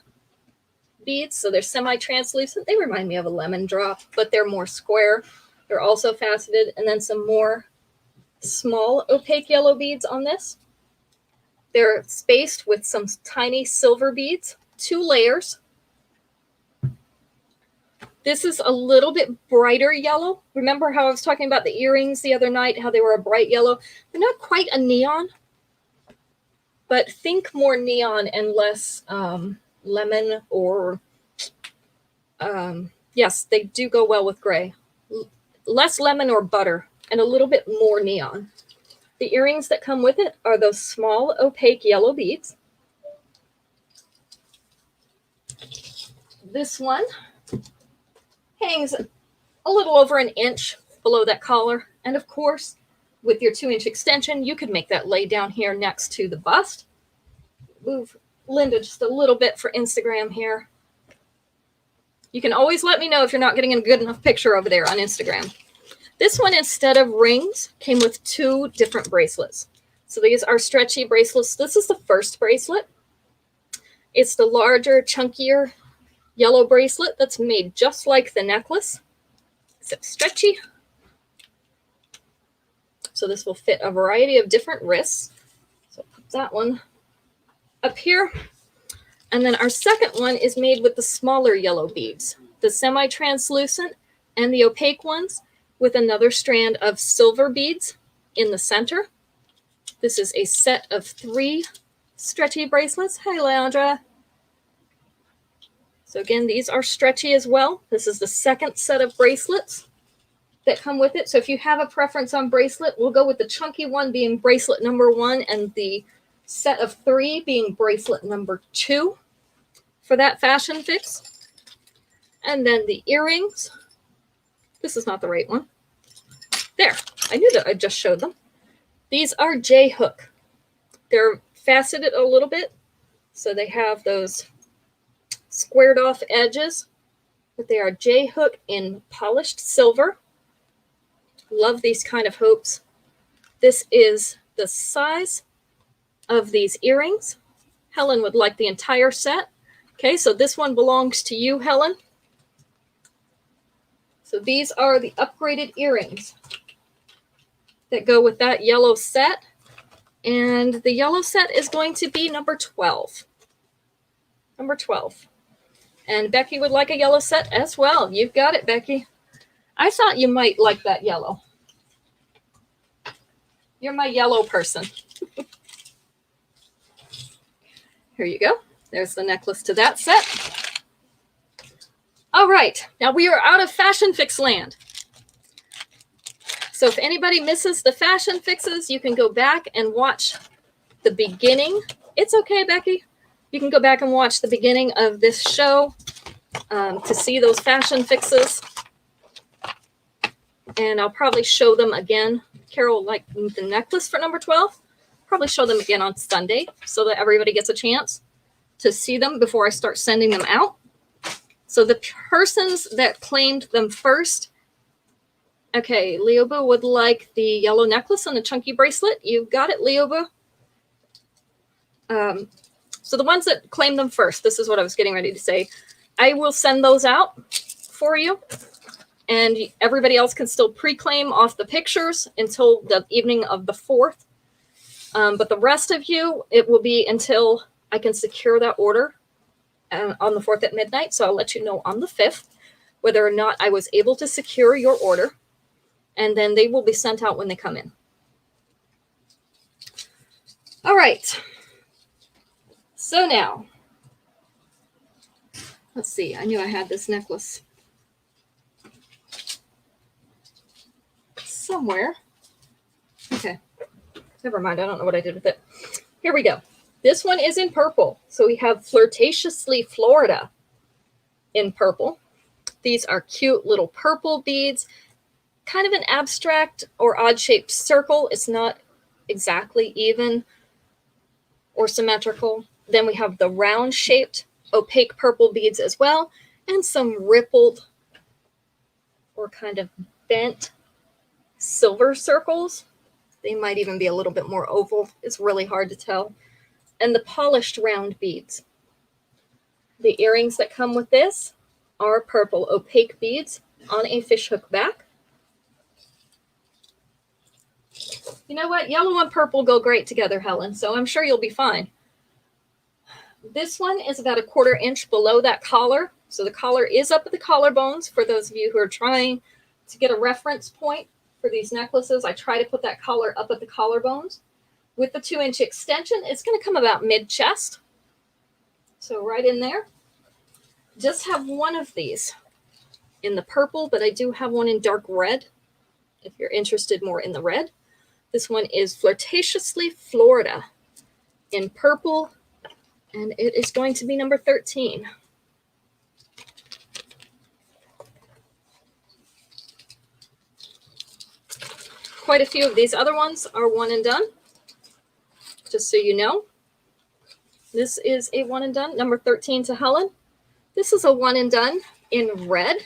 beads. So they're semi-translucent. They remind me of a lemon drop, but they're more square. They're also faceted. And then some more small opaque yellow beads on this. They're spaced with some tiny silver beads, 2 layers. This is a little bit brighter yellow. Remember how I was talking about the earrings the other night, how they were a bright yellow? They're not quite a neon, but think more neon and less lemon or, yes, they do go well with gray. Less lemon or butter and a little bit more neon. The earrings that come with it are those small opaque yellow beads. This one hangs a little over an inch below that collar. And of course, with your 2-inch extension, you could make that lay down here next to the bust. Move Linda just a little bit for Instagram here. You can always let me know if you're not getting a good enough picture over there on Instagram. This one, instead of rings, came with 2 different bracelets. So these are stretchy bracelets. This is the first bracelet. It's the larger, chunkier yellow bracelet that's made just like the necklace, except stretchy. So this will fit a variety of different wrists. So I'll put that one up here. And then our second one is made with the smaller yellow beads, the semi-translucent and the opaque ones, with another strand of silver beads in the center. This is a set of 3 stretchy bracelets. Hi, Leandra. So again, these are stretchy as well. This is the second set of bracelets that come with it. So if you have a preference on bracelet, we'll go with the chunky one being bracelet number 1 and the set of 3 being bracelet number 2 for that fashion fix. And then the earrings. This is not the right one. There, I knew that I just showed them. These are J-hook. They're faceted a little bit, so they have those squared off edges, but they are J-hook in polished silver. Love these kind of hoops. This is the size of these earrings. Helen would like the entire set. Okay, so this one belongs to you, Helen. So these are the upgraded earrings that go with that yellow set. And the yellow set is going to be number 12. Number 12. And Becky would like a yellow set as well. You've got it, Becky. I thought you might like that yellow. You're my yellow person. Here you go. There's the necklace to that set. All right. Now we are out of Fashion Fix land. So if anybody misses the fashion fixes, you can go back and watch the beginning. It's okay, Becky. You can go back and watch the beginning of this show to see those fashion fixes. And I'll probably show them again. Carol liked the necklace for number 12. Probably show them again on Sunday so that everybody gets a chance to see them before I start sending them out. So the persons that claimed them first. Okay, Leoba would like the yellow necklace and the chunky bracelet. You've got it, Leoba. So the ones that claimed them first, this is what I was getting ready to say. I will send those out for you. And everybody else can still pre-claim off the pictures until the evening of the 4th. But the rest of you, it will be until I can secure that order on the 4th at midnight. So I'll let you know on the 5th whether or not I was able to secure your order. And then they will be sent out when they come in. All right. So now, let's see. I knew I had this necklace somewhere. Okay. Never mind. I don't know what I did with it. Here we go. This one is in purple. So we have Flirtatiously Florida in purple. These are cute little purple beads. Kind of an abstract or odd-shaped circle. It's not exactly even or symmetrical. Then we have the round-shaped opaque purple beads as well, and some rippled or kind of bent silver circles. They might even be a little bit more oval. It's really hard to tell. And the polished round beads. The earrings that come with this are purple opaque beads on a fishhook back. You know what? Yellow and purple go great together, Helen, so I'm sure you'll be fine. This one is about 1/4 inch below that collar. So the collar is up at the collarbones for those of you who are trying to get a reference point for these necklaces. I try to put that collar up at the collarbones. With the 2-inch extension, it's going to come about mid-chest. So right in there. Just have one of these in the purple, but I do have one in dark red if you're interested more in the red. This one is Flirtatiously Florida in purple, and it is going to be number 13. Quite a few of these other ones are one and done, just so you know. This is a one and done, number 13 to Helen. This is a one and done in red.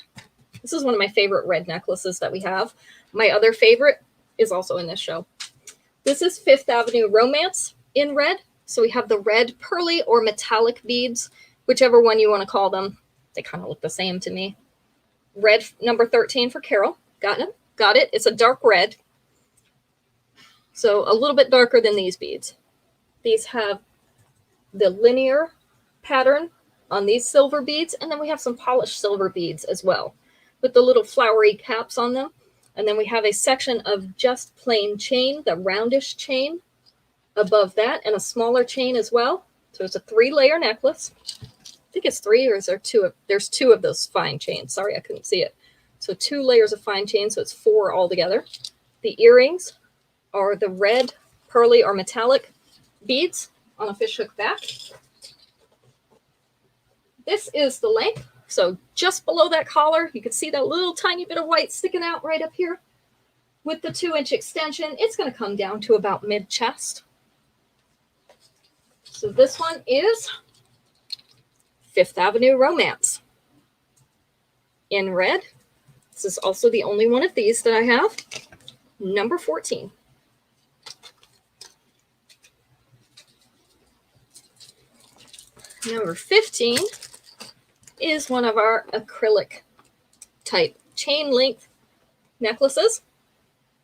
This is one of my favorite red necklaces that we have. My other favorite is also in this show. This is Fifth Avenue Romance in red. So we have the red pearly or metallic beads, whichever one you want to call them. They kind of look the same to me. Red, number 13 for Carol. Got it? Got it. It's a dark red. So a little bit darker than these beads. These have the linear pattern on these silver beads, and then we have some polished silver beads as well with the little flowery caps on them. And then we have a section of just plain chain, the roundish chain above that, and a smaller chain as well. So it's a 3-layer necklace. I think it's 3, or is there 2? There's 2 of those fine chains. Sorry, I couldn't see it. So 2 layers of fine chain, so it's 4 altogether. The earrings are the red, pearly, or metallic beads on a fishhook back. This is the length. So just below that collar, you can see that little tiny bit of white sticking out right up here. With the 2-inch extension, it's going to come down to about mid-chest. So this one is Fifth Avenue Romance in red. This is also the only one of these that I have. Number 14. Number 15 is one of our acrylic type chain length necklaces.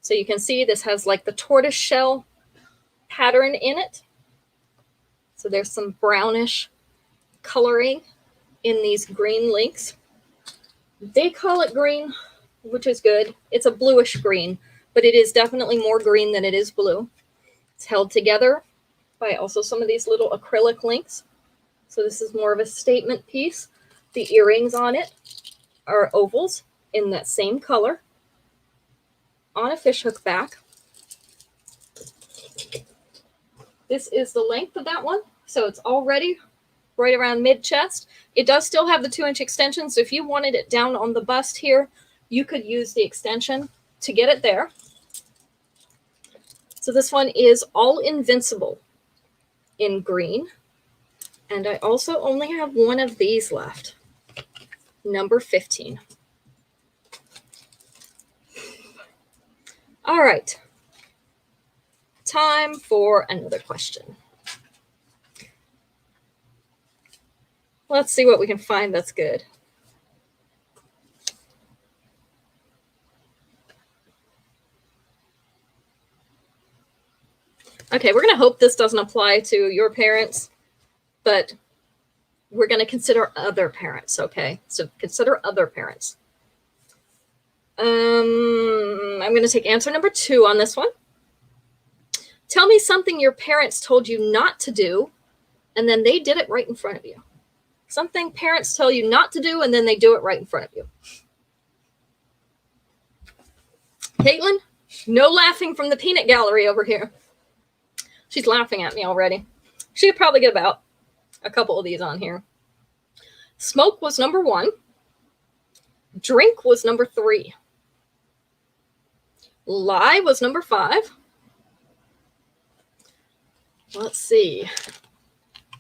So you can see this has like the tortoise shell pattern in it. So there's some brownish coloring in these green links. They call it green, which is good. It's a bluish green, but it is definitely more green than it is blue. It's held together by also some of these little acrylic links. So this is more of a statement piece. The earrings on it are ovals in that same color on a fishhook back. This is the length of that one. So it's already right around mid-chest. It does still have the 2-inch extension. So if you wanted it down on the bust here, you could use the extension to get it there. So this one is All Invincible in green. And I also only have one of these left. Number 15. All right. Time for another question. Let's see what we can find that's good. Okay, we're going to hope this doesn't apply to your parents, but we're going to consider other parents, okay? So consider other parents. I'm going to take answer number 2 on this one. Tell me something your parents told you not to do, and then they did it right in front of you. Something parents tell you not to do, and then they do it right in front of you. Caitlin, no laughing from the peanut gallery over here. She's laughing at me already. She could probably get about a couple of these on here. Smoke was number 1. Drink was number 3. Lie was number 5. Let's see.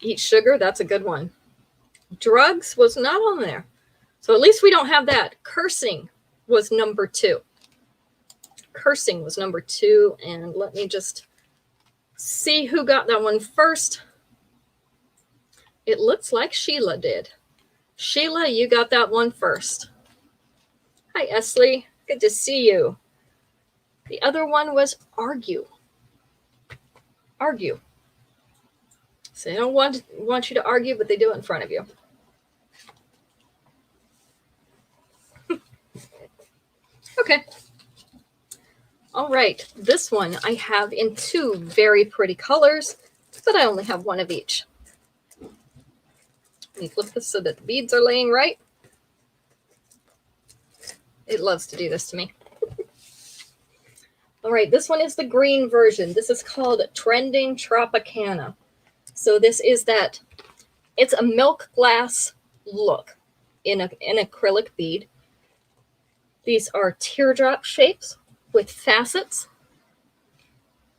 Eat sugar, that's a good one. Drugs was not on there. So at least we don't have that. Cursing was number 2. Cursing was number 2. And let me just see who got that one first. It looks like Sheila did. Sheila, you got that one first. Hi, Esley. Good to see you. The other one was argue. Argue. So they don't want you to argue, but they do it in front of you. Okay. All right, this one I have in two very pretty colors, but I only have one of each. Let me flip this so that the beads are laying right. It loves to do this to me. All right, this one is the green version. This is called Trending Tropicana. So this is that, it's a milk glass look in an acrylic bead. These are teardrop shapes with facets.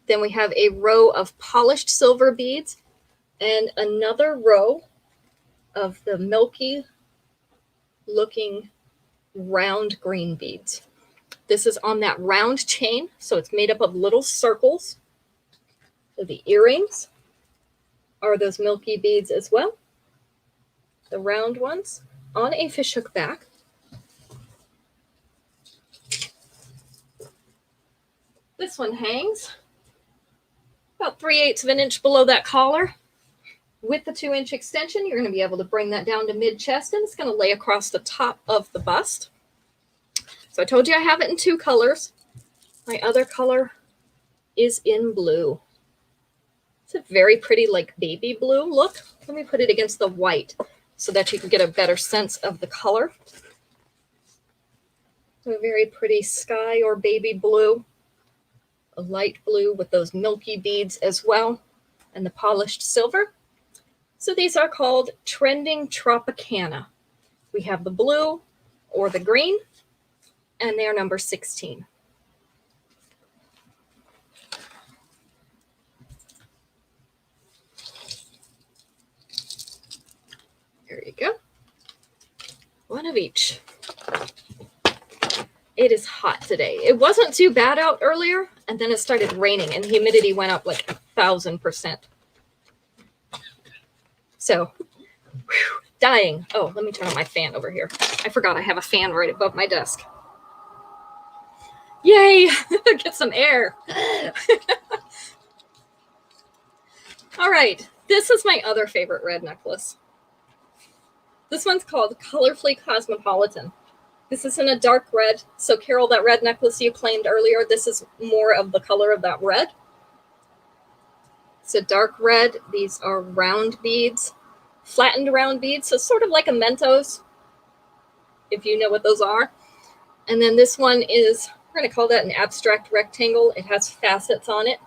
Then we have a row of polished silver beads and another row of the milky looking round green beads. This is on that round chain, so it's made up of little circles. So the earrings are those milky beads as well, the round ones, on a fishhook back. This one hangs about 3/8 of an inch below that collar. With the 2-inch extension, you're going to be able to bring that down to mid-chest, and it's going to lay across the top of the bust. So I told you I have it in two colors. My other color is in blue. It's a very pretty, like baby blue look. Let me put it against the white so that you can get a better sense of the color. So a very pretty sky or baby blue, a light blue with those milky beads as well, and the polished silver. So these are called Trending Tropicana. We have the blue or the green, and they are number 16. There you go. One of each. It is hot today. It wasn't too bad out earlier, and then it started raining, and the humidity went up like 1,000%. So, dying. Oh, let me turn on my fan over here. I forgot I have a fan right above my desk. Yay! Get some air. All right, this is my other favorite red necklace. This one's called Colorfully Cosmopolitan. This is in a dark red. So Carol, that red necklace you claimed earlier, this is more of the color of that red. It's a dark red. These are round beads, flattened round beads. So sort of like a Mentos, if you know what those are. And then this one is, we're going to call that an abstract rectangle. It has facets on it.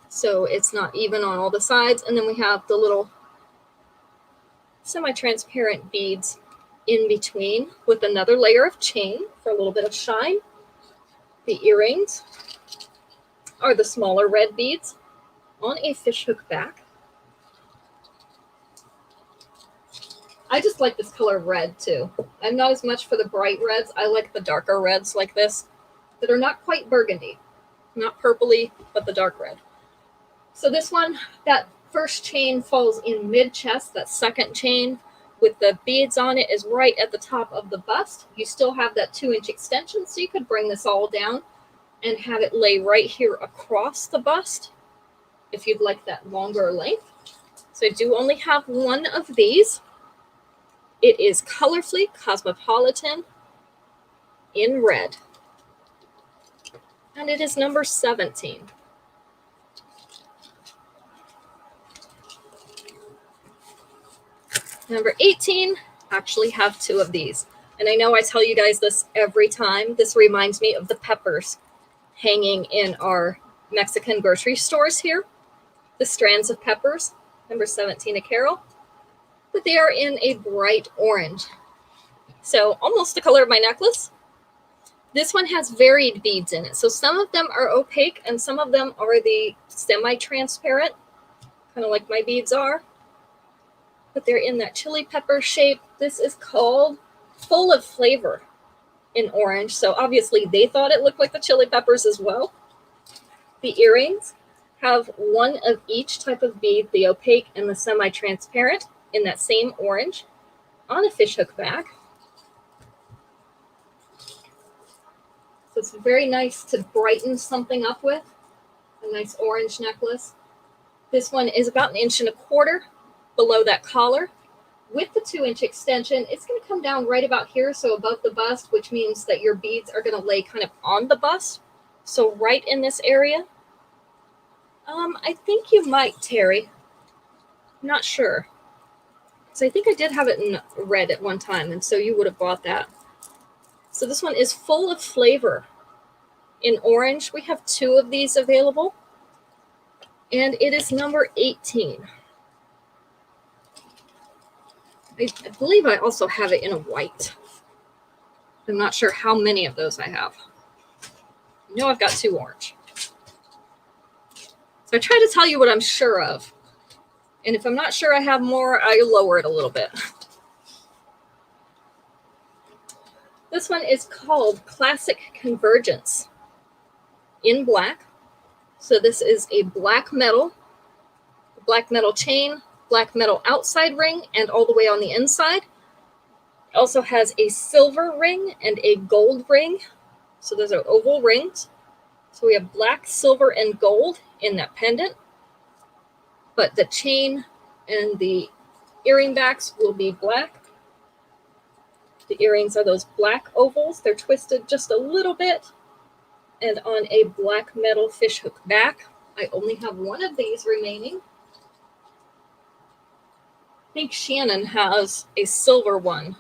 So it's not even on all the sides. And then we have the little semi-transparent beads in between with another layer of chain for a little bit of shine. The earrings are the smaller red beads on a fishhook back. I just like this color of red too. I'm not as much for the bright reds. I like the darker reds like this that are not quite burgundy, not purpley, but the dark red. So this one, that first chain falls in mid-chest. That second chain with the beads on it is right at the top of the bust. You still have that 2-inch extension, so you could bring this all down and have it lay right here across the bust if you'd like that longer length. So I do only have one of these. It is Colorfully Cosmopolitan in red, and it is number 17. Number 18, actually have two of these. And I know I tell you guys this every time. This reminds me of the peppers hanging in our Mexican grocery stores here. The strands of peppers, number 17 of Carol. But they are in a bright orange. So almost the color of my necklace. This one has varied beads in it. So some of them are opaque and some of them are the semi-transparent, kind of like my beads are. But they're in that chili pepper shape. This is called Full of Flavor in orange. So obviously they thought it looked like the chili peppers as well. The earrings have one of each type of bead, the opaque and the semi-transparent, in that same orange on a fishhook back. So it's very nice to brighten something up with. A nice orange necklace. This one is about 1.25 inches below that collar. With the 2-inch extension, it's going to come down right about here, so above the bust, which means that your beads are going to lay kind of on the bust. So right in this area. I think you might, Terry. I'm not sure. So I think I did have it in red at one time, and so you would have bought that. So this one is full of flavor. In orange, we have 2 of these available, and it is number 18. I believe I also have it in a white. I'm not sure how many of those I have. I know I've got 2 orange. So I try to tell you what I'm sure of. And if I'm not sure I have more, I lower it a little bit. This one is called Classic Convergence in black. So this is a black metal chain, black metal outside ring, and all the way on the inside. It also has a silver ring and a gold ring. So those are oval rings. So we have black, silver, and gold in that pendant. But the chain and the earring backs will be black. The earrings are those black ovals. They're twisted just a little bit and on a black metal fishhook back. I only have one of these remaining. I think Shannon has a silver one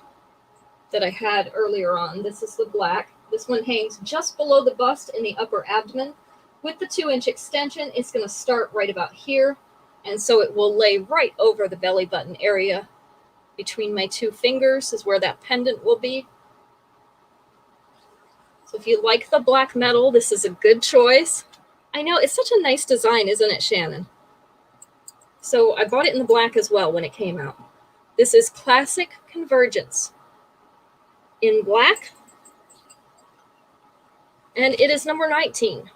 that I had earlier on. This is the black. This one hangs just below the bust in the upper abdomen. With the 2-inch extension, it's going to start right about here. And so it will lay right over the belly button area. Between my 2 fingers is where that pendant will be. So if you like the black metal, this is a good choice. I know, it's such a nice design, isn't it, Shannon? So I bought it in the black as well when it came out. This is Classic Convergence in black. And it is number 19.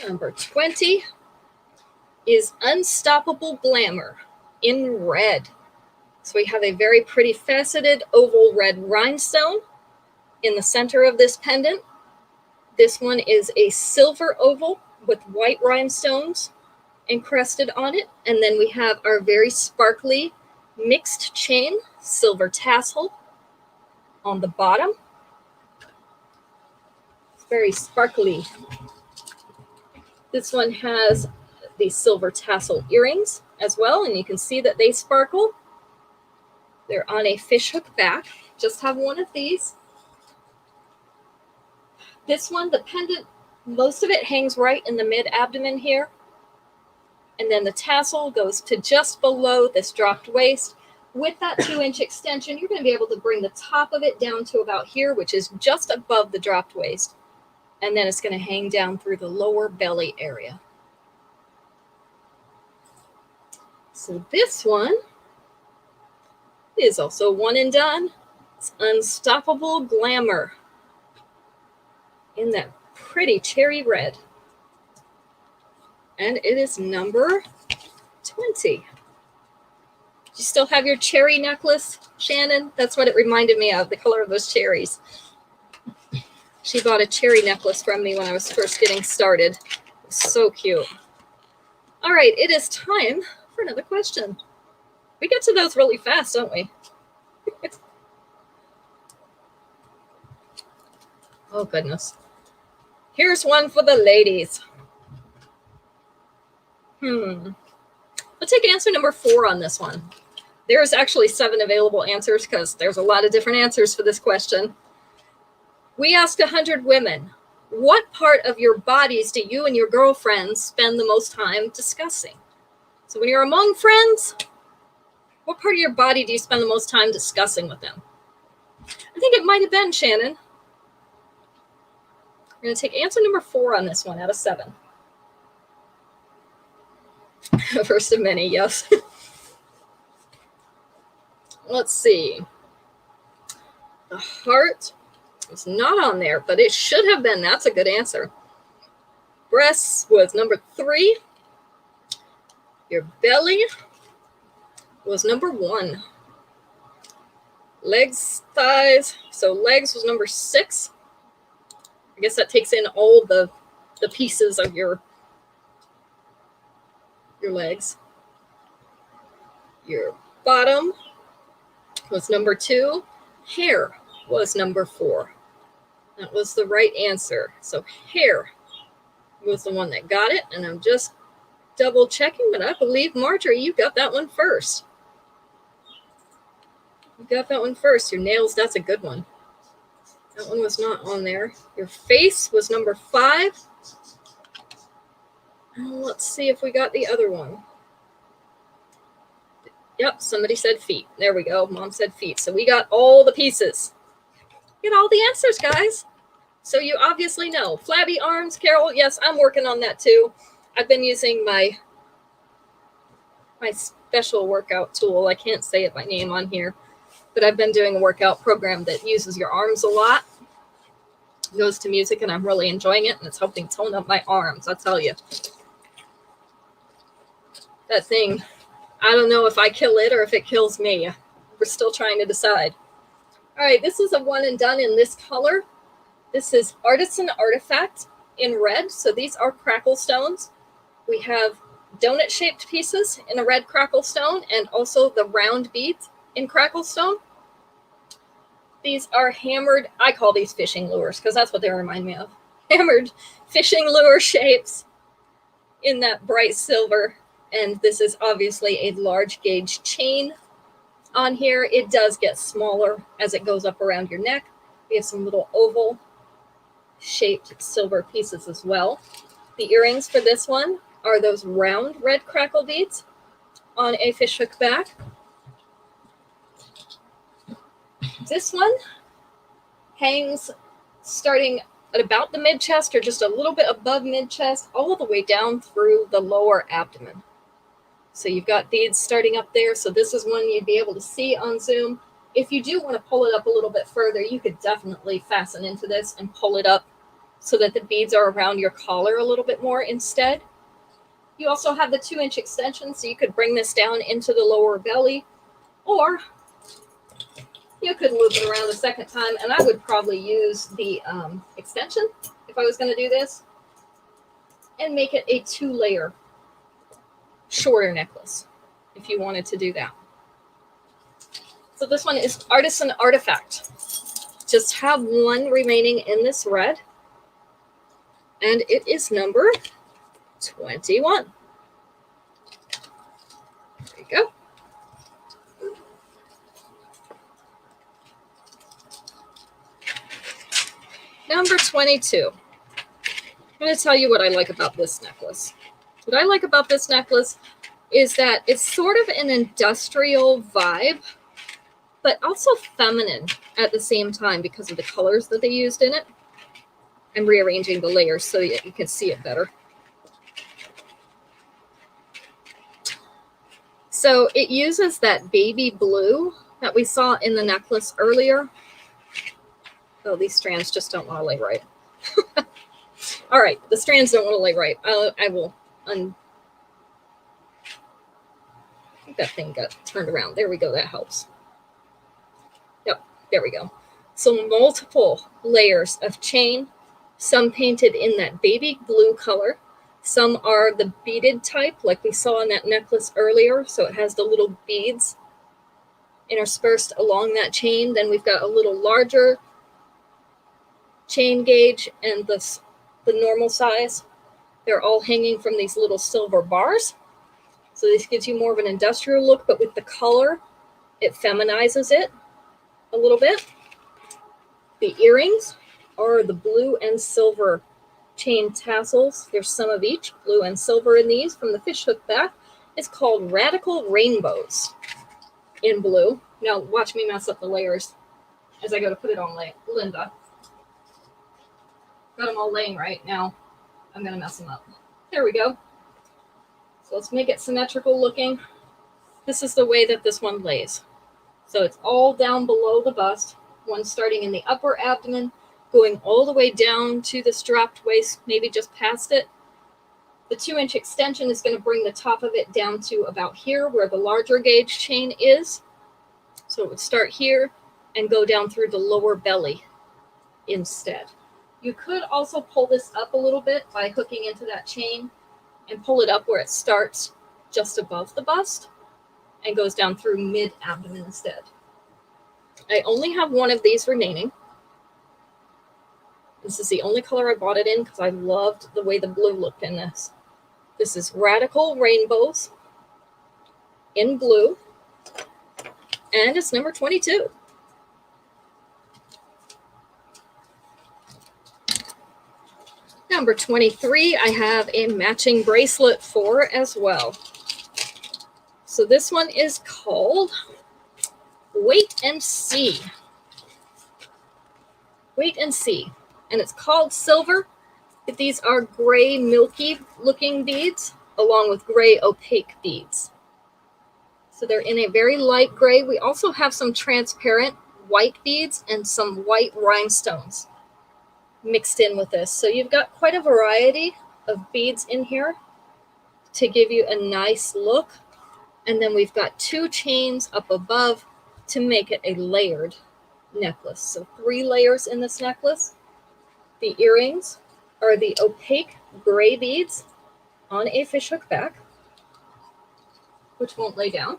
Number 20 is Unstoppable Glamour in red. So we have a very pretty faceted oval red rhinestone in the center of this pendant. This one is a silver oval with white rhinestones encrusted on it. And then we have our very sparkly mixed chain, silver tassel on the bottom. It's very sparkly. This one has the silver tassel earrings as well, and you can see that they sparkle. They're on a fishhook back. Just have one of these. This one, the pendant, most of it hangs right in the mid-abdomen here. And then the tassel goes to just below this dropped waist. With that 2-inch extension, you're going to be able to bring the top of it down to about here, which is just above the dropped waist. And then it's going to hang down through the lower belly area. So this one is also one and done. It's Unstoppable Glamour in that pretty cherry red. And it is number 20. Do you still have your cherry necklace, Shannon? That's what it reminded me of, the color of those cherries. She bought a cherry necklace from me when I was first getting started. It was so cute. All right, it is time for another question. We get to those really fast, don't we? Oh, goodness. Here's one for the ladies. We'll take answer number 4 on this one. There's actually 7 available answers because there's a lot of different answers for this question. We asked 100 women, what part of your bodies do you and your girlfriends spend the most time discussing? So when you're among friends, what part of your body do you spend the most time discussing with them? I think it might have been Shannon. We're going to take answer number 4 on this one out of 7. First of many, yes. Let's see. The heart is not on there, but it should have been. That's a good answer. Breasts was number 3. Your belly was number 1. Legs, thighs. So legs was number 6. I guess that takes in all the the pieces of your legs. Your bottom was number 2. Hair was number 4. That was the right answer. So hair was the one that got it, and I'm just double checking, but I believe, Marjorie, you got that one first. You got that one first. Your nails, that's a good one. That one was not on there. Your face was number 5. Let's see if we got the other one. Yep, somebody said feet. There we go. Mom said feet. So we got all the pieces. Get all the answers, guys. So you obviously know. Flabby arms, Carol. Yes, I'm working on that too. I've been using my special workout tool. I can't say it by name on here, but I've been doing a workout program that uses your arms a lot. It goes to music, and I'm really enjoying it, and it's helping tone up my arms, I'll tell you. That thing, I don't know if I kill it or if it kills me. We're still trying to decide. All right, this is a one and done in this color. This is Artisan Artifact in red. So these are crackle stones. We have donut-shaped pieces in a red crackle stone, and also the round beads in crackle stone. These are hammered, I call these fishing lures because that's what they remind me of. Hammered fishing lure shapes in that bright silver. And this is obviously a large gauge chain on here. It does get smaller as it goes up around your neck. We have some little oval shaped silver pieces as well. The earrings for this one are those round red crackle beads on a fishhook back. This one hangs starting at about the mid chest or just a little bit above mid chest, all the way down through the lower abdomen. So you've got beads starting up there. So this is one you'd be able to see on Zoom. If you do want to pull it up a little bit further, you could definitely fasten into this and pull it up so that the beads are around your collar a little bit more instead. You also have the 2-inch extension, so you could bring this down into the lower belly, or you could loop it around a second time, and I would probably use the extension if I was going to do this, and make it a 2-layer shorter necklace if you wanted to do that. So this one is Artisan Artifact. Just have one remaining in this red, and it is number 21. There you go. Number 22. I'm going to tell you what I like about this necklace. What I like about this necklace is that it's sort of an industrial vibe, but also feminine at the same time because of the colors that they used in it. I'm rearranging the layers so that you can see it better. So it uses that baby blue that we saw in the necklace earlier. Oh, these strands just don't want to lay right. All right, the strands don't want to lay right. I will I think that thing got turned around. There we go. That helps. Yep, there we go. So multiple layers of chain, some painted in that baby blue color. Some are the beaded type, like we saw in that necklace earlier. So it has the little beads interspersed along that chain. Then we've got a little larger chain gauge and the normal size. They're all hanging from these little silver bars. So this gives you more of an industrial look, but with the color, it feminizes it a little bit. The earrings are the blue and silver chain tassels. There's some of each, blue and silver in these from the fishhook back. It's called Radical Rainbows in blue. Now watch me mess up the layers as I go to put it on Linda. Got them all laying right now. I'm going to mess them up. There we go. So let's make it symmetrical looking. This is the way that this one lays. So it's all down below the bust, one starting in the upper abdomen, going all the way down to the strapped waist, maybe just past it. The 2-inch extension is going to bring the top of it down to about here where the larger gauge chain is. So it would start here and go down through the lower belly instead. You could also pull this up a little bit by hooking into that chain and pull it up where it starts just above the bust and goes down through mid-abdomen instead. I only have one of these remaining. This is the only color I bought it in because I loved the way the blue looked in this. This is Radical Rainbows in blue, and it's number 22. Number 23, I have a matching bracelet for as well. So this one is called Wait and See. Wait and See. And it's called silver. These are gray milky looking beads along with gray opaque beads. So they're in a very light gray. We also have some transparent white beads and some white rhinestones mixed in with this. So you've got quite a variety of beads in here to give you a nice look. And then we've got 2 chains up above to make it a layered necklace. So 3 layers in this necklace. The earrings are the opaque gray beads on a fishhook back, which won't lay down.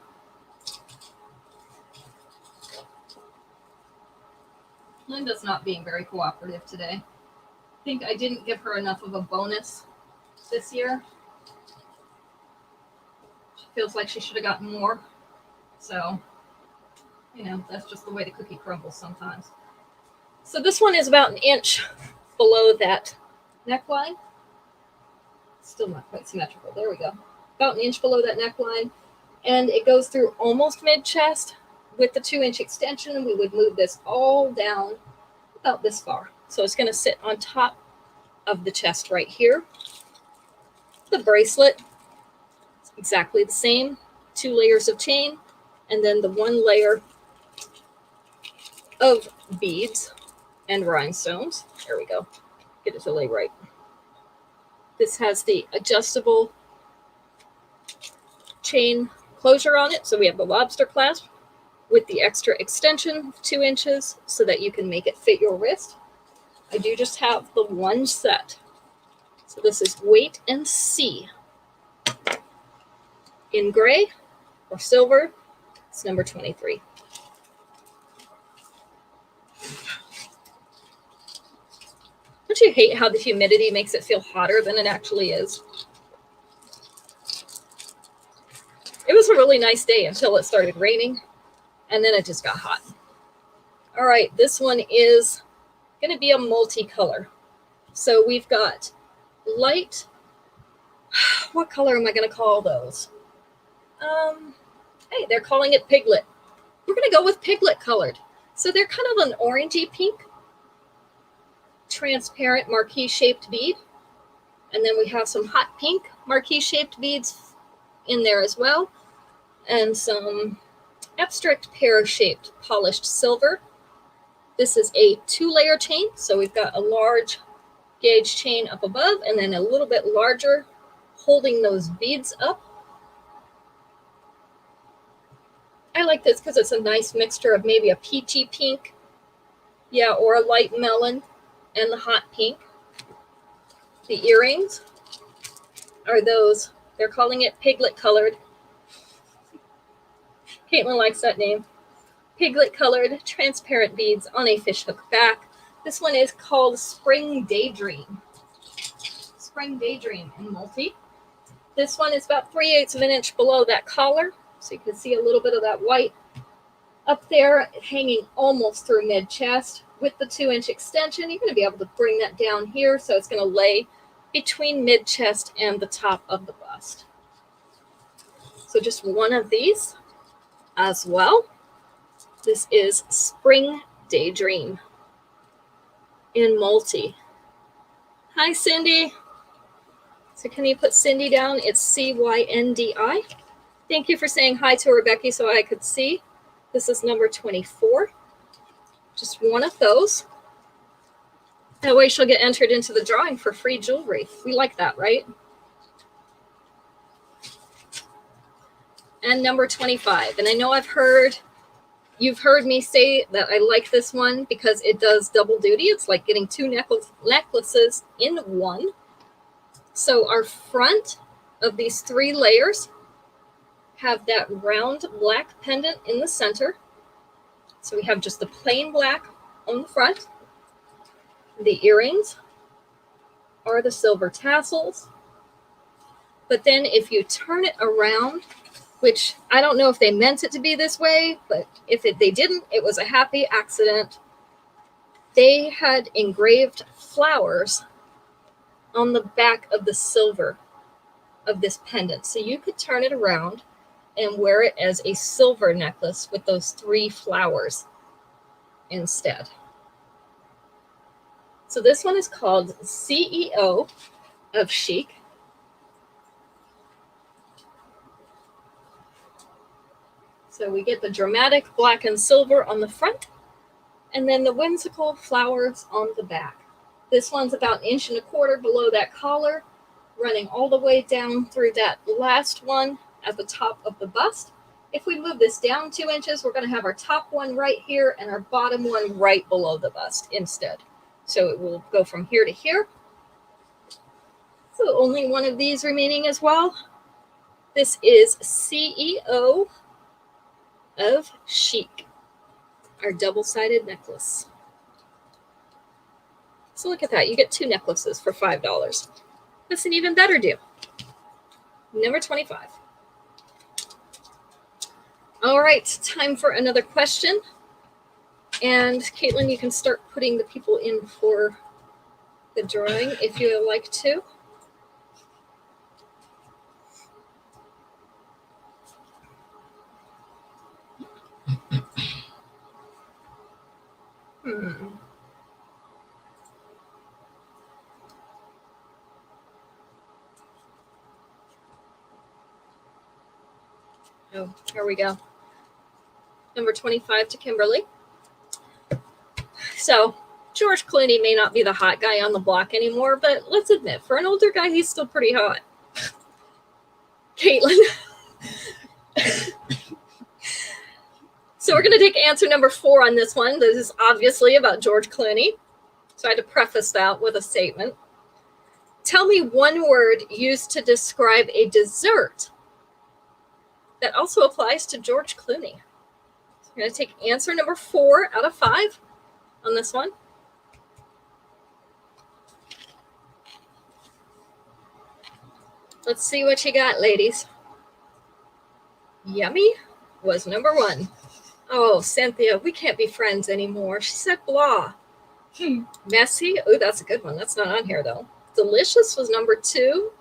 Linda's not being very cooperative today. I think I didn't give her enough of a bonus this year. She feels like she should have gotten more. So, you know, that's just the way the cookie crumbles sometimes. So this one is about an inch below that neckline. Still not quite symmetrical. There we go. About an inch below that neckline. And it goes through almost mid-chest. With the 2-inch extension, we would move this all down about this far. So it's going to sit on top of the chest right here. The bracelet is exactly the same. 2 layers of chain, and then the 1 layer of beads and rhinestones. There we go. Get it to lay right. This has the adjustable chain closure on it. So we have the lobster clasp with the extra extension of 2 inches so that you can make it fit your wrist. I do just have the 1 set. So this is Wait and See. In gray or silver, it's number 23. Don't you hate how the humidity makes it feel hotter than it actually is? It was a really nice day until it started raining, and then it just got hot. All right, this one is going to be a multicolor. So we've got light. What color am I going to call those? Hey, they're calling it piglet. We're going to go with piglet colored. So they're kind of an orangey pink, transparent marquee shaped bead. And then we have some hot pink marquee shaped beads in there as well. And some abstract pear shaped polished silver. This is a 2-layer chain. So we've got a large gauge chain up above and then a little bit larger holding those beads up. I like this because it's a nice mixture of maybe a peachy pink, yeah, or a light melon and the hot pink. The earrings are those, they're calling it piglet colored. Caitlin likes that name. Piglet colored transparent beads on a fishhook back. This one is called Spring Daydream. Spring Daydream in multi. This one is about 3/8 of an inch below that collar. So you can see a little bit of that white up there hanging almost through mid-chest. With the 2-inch extension, you're going to be able to bring that down here. So it's going to lay between mid-chest and the top of the bust. So just one of these as well. This is Spring Daydream in multi. Hi, Cindy. So can you put Cindy down? It's CYNDI. Thank you for saying hi to her, Becky, so I could see. This is number 24. Just one of those. That way she'll get entered into the drawing for free jewelry. We like that, right? And number 25. And I know I've heard You've heard me say that I like this one because it does double duty. It's like getting two necklaces in one. So our front of these 3 layers have that round black pendant in the center. So we have just the plain black on the front. The earrings are the silver tassels. But then if you turn it around, which I don't know if they meant it to be this way, but if they didn't, it was a happy accident. They had engraved flowers on the back of the silver of this pendant. So you could turn it around and wear it as a silver necklace with those 3 flowers instead. So this one is called CEO of Chic. So we get the dramatic black and silver on the front, and then the whimsical flowers on the back. This one's about 1.25 inches below that collar, running all the way down through that last one at the top of the bust. If we move this down 2 inches, we're going to have our top one right here and our bottom one right below the bust instead. So it will go from here to here. So only one of these remaining as well. This is CEO of Chic, our double-sided necklace. So look at that. You get 2 necklaces for $5. That's an even better deal. Number 25. All right, time for another question. And Caitlin, you can start putting the people in for the drawing if you would like to. Oh, here we go. Number 25 to Kimberly. So George Clooney may not be the hot guy on the block anymore, but let's admit, for an older guy, he's still pretty hot. Caitlin. So we're going to take answer number 4 on this one. This is obviously about George Clooney. So I had to preface that with a statement. Tell me one word used to describe a dessert that also applies to George Clooney. So I'm going to take answer number 4 out of 5 on this one. Let's see what you got, ladies. Yummy was number 1. Oh, Cynthia, we can't be friends anymore. She said blah. Messy. Oh, that's a good one. That's not on here, though. Delicious was number 2.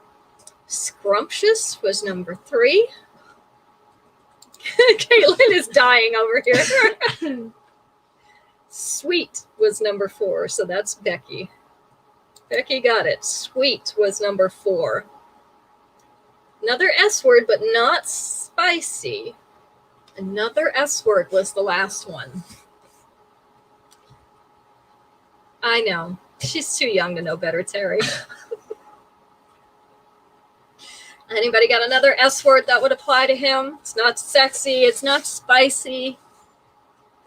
Scrumptious was number 3. Caitlin is dying over here. Sweet was number 4, so that's Becky. Becky got it. Sweet was number 4. Another S word, but not spicy. Another S word was the last one. I know. She's too young to know better, Terry. Anybody got another S word that would apply to him? It's not sexy. It's not spicy.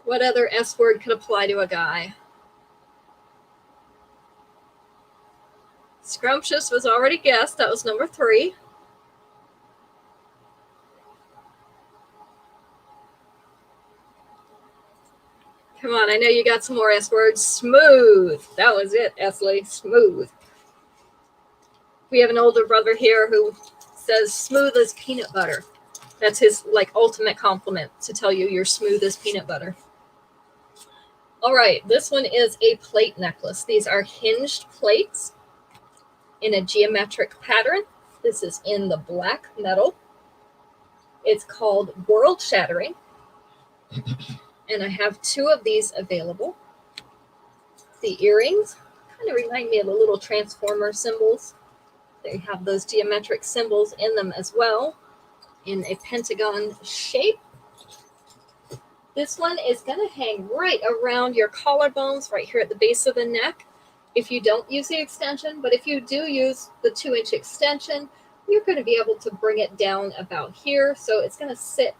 What other S word could apply to a guy? Scrumptious was already guessed. That was number 3. Come on, I know you got some more S words. Smooth. That was it, Esley. Smooth. We have an older brother here who says smooth as peanut butter. That's his ultimate compliment, to tell you you're smooth as peanut butter. All right, this one is a plate necklace. These are hinged plates in a geometric pattern. This is in the black metal. It's called World Shattering. And I have 2 of these available. The earrings kind of remind me of the little transformer symbols. They have those geometric symbols in them as well, in a pentagon shape. This one is going to hang right around your collarbones, right here at the base of the neck, if you don't use the extension. But if you do use the 2-inch extension, you're going to be able to bring it down about here. So it's going to sit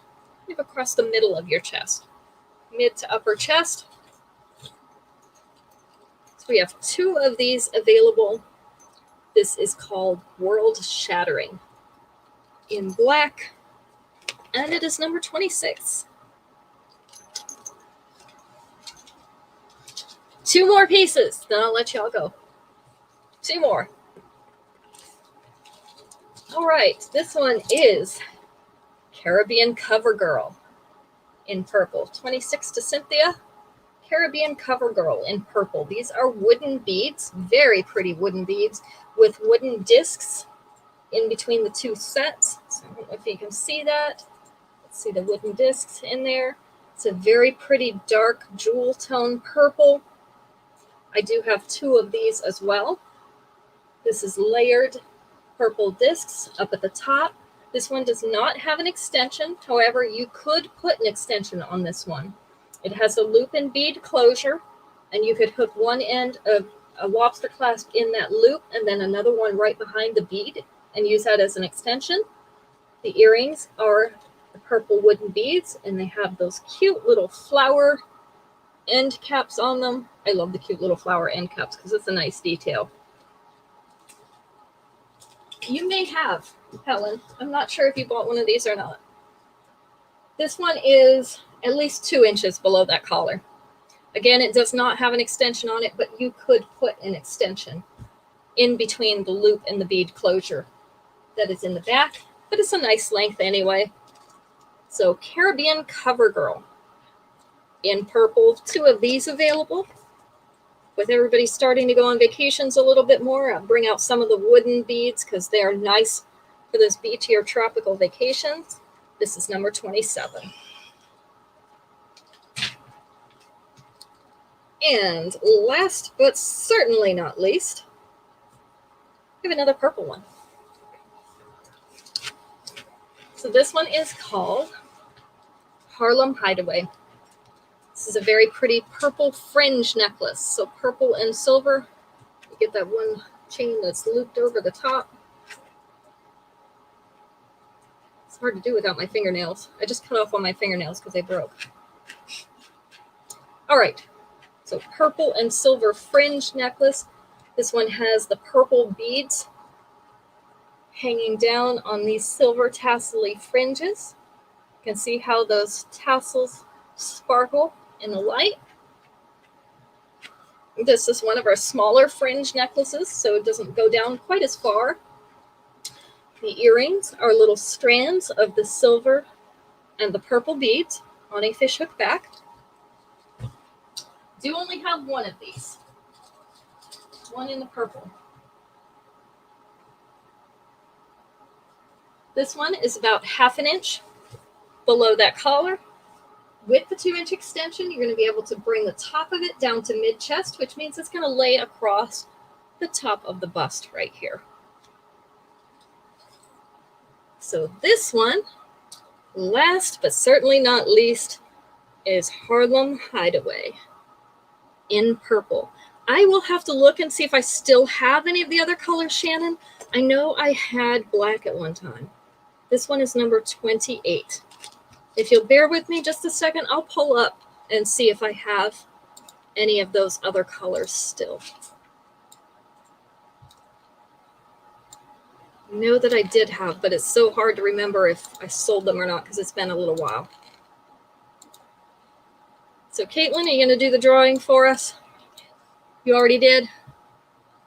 kind of across the middle of your chest. mid to upper chest. So we have 2 of these available. This is called World Shattering in black, and it is number 26. 2 more pieces, then I'll let y'all go. 2 more. All right, this one is Caribbean Cover Girl in purple. 26 to Cynthia. Caribbean Cover Girl in purple. These are wooden beads, very pretty wooden beads with wooden discs in between the 2 sets. So I don't know if you can see that. Let's see the wooden discs in there. It's a very pretty dark jewel tone purple. I do have 2 of these as well. This is layered purple discs up at the top. This one does not have an extension. However, you could put an extension on this one. It has a loop and bead closure, and you could hook one end of a lobster clasp in that loop and then another one right behind the bead and use that as an extension. The earrings are the purple wooden beads, and they have those cute little flower end caps on them. I love the cute little flower end caps because it's a nice detail. You may have, Helen. I'm not sure if you bought one of these or not. This one is at least 2 inches below that collar. Again, it does not have an extension on it, but you could put an extension in between the loop and the bead closure that is in the back, but it's a nice length anyway. So Caribbean Cover Girl in purple. 2 of these available. With everybody starting to go on vacations a little bit more, I'll bring out some of the wooden beads because they are nice for those beachier tropical vacations. This is number 27. And last but certainly not least, we have another purple one. So this one is called Harlem Hideaway. This is a very pretty purple fringe necklace. So purple and silver. You get that one chain that's looped over the top. It's hard to do without my fingernails. I just cut off all my fingernails because they broke. All right. So purple and silver fringe necklace. This one has the purple beads hanging down on these silver tassel-y fringes. You can see how those tassels sparkle in the light. This is one of our smaller fringe necklaces, so it doesn't go down quite as far. The earrings are little strands of the silver and the purple beads on a fishhook back. Do only have 1 of these. 1 in the purple. This one is about 1/2 inch below that collar. With the 2-inch extension, you're going to be able to bring the top of it down to mid-chest, which means it's going to lay across the top of the bust right here. So this one, last but certainly not least, is Harlem Hideaway in purple. I will have to look and see if I still have any of the other colors, Shannon. I know I had black at one time. This one is number 28. If you'll bear with me just a second, I'll pull up and see if I have any of those other colors still. I know that I did have, but it's so hard to remember if I sold them or not because it's been a little while. So Caitlin, are you going to do the drawing for us? You already did?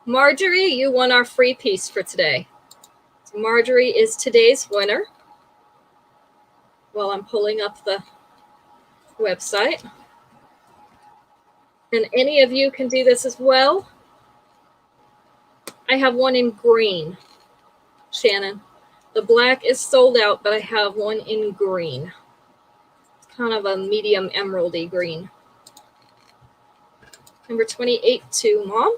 Marjorie, you won our free piece for today. So Marjorie is today's winner. While I'm pulling up the website. And any of you can do this as well. I have one in green, Shannon. The black is sold out, but I have one in green. It's kind of a medium emeraldy green. Number 28 to Mom.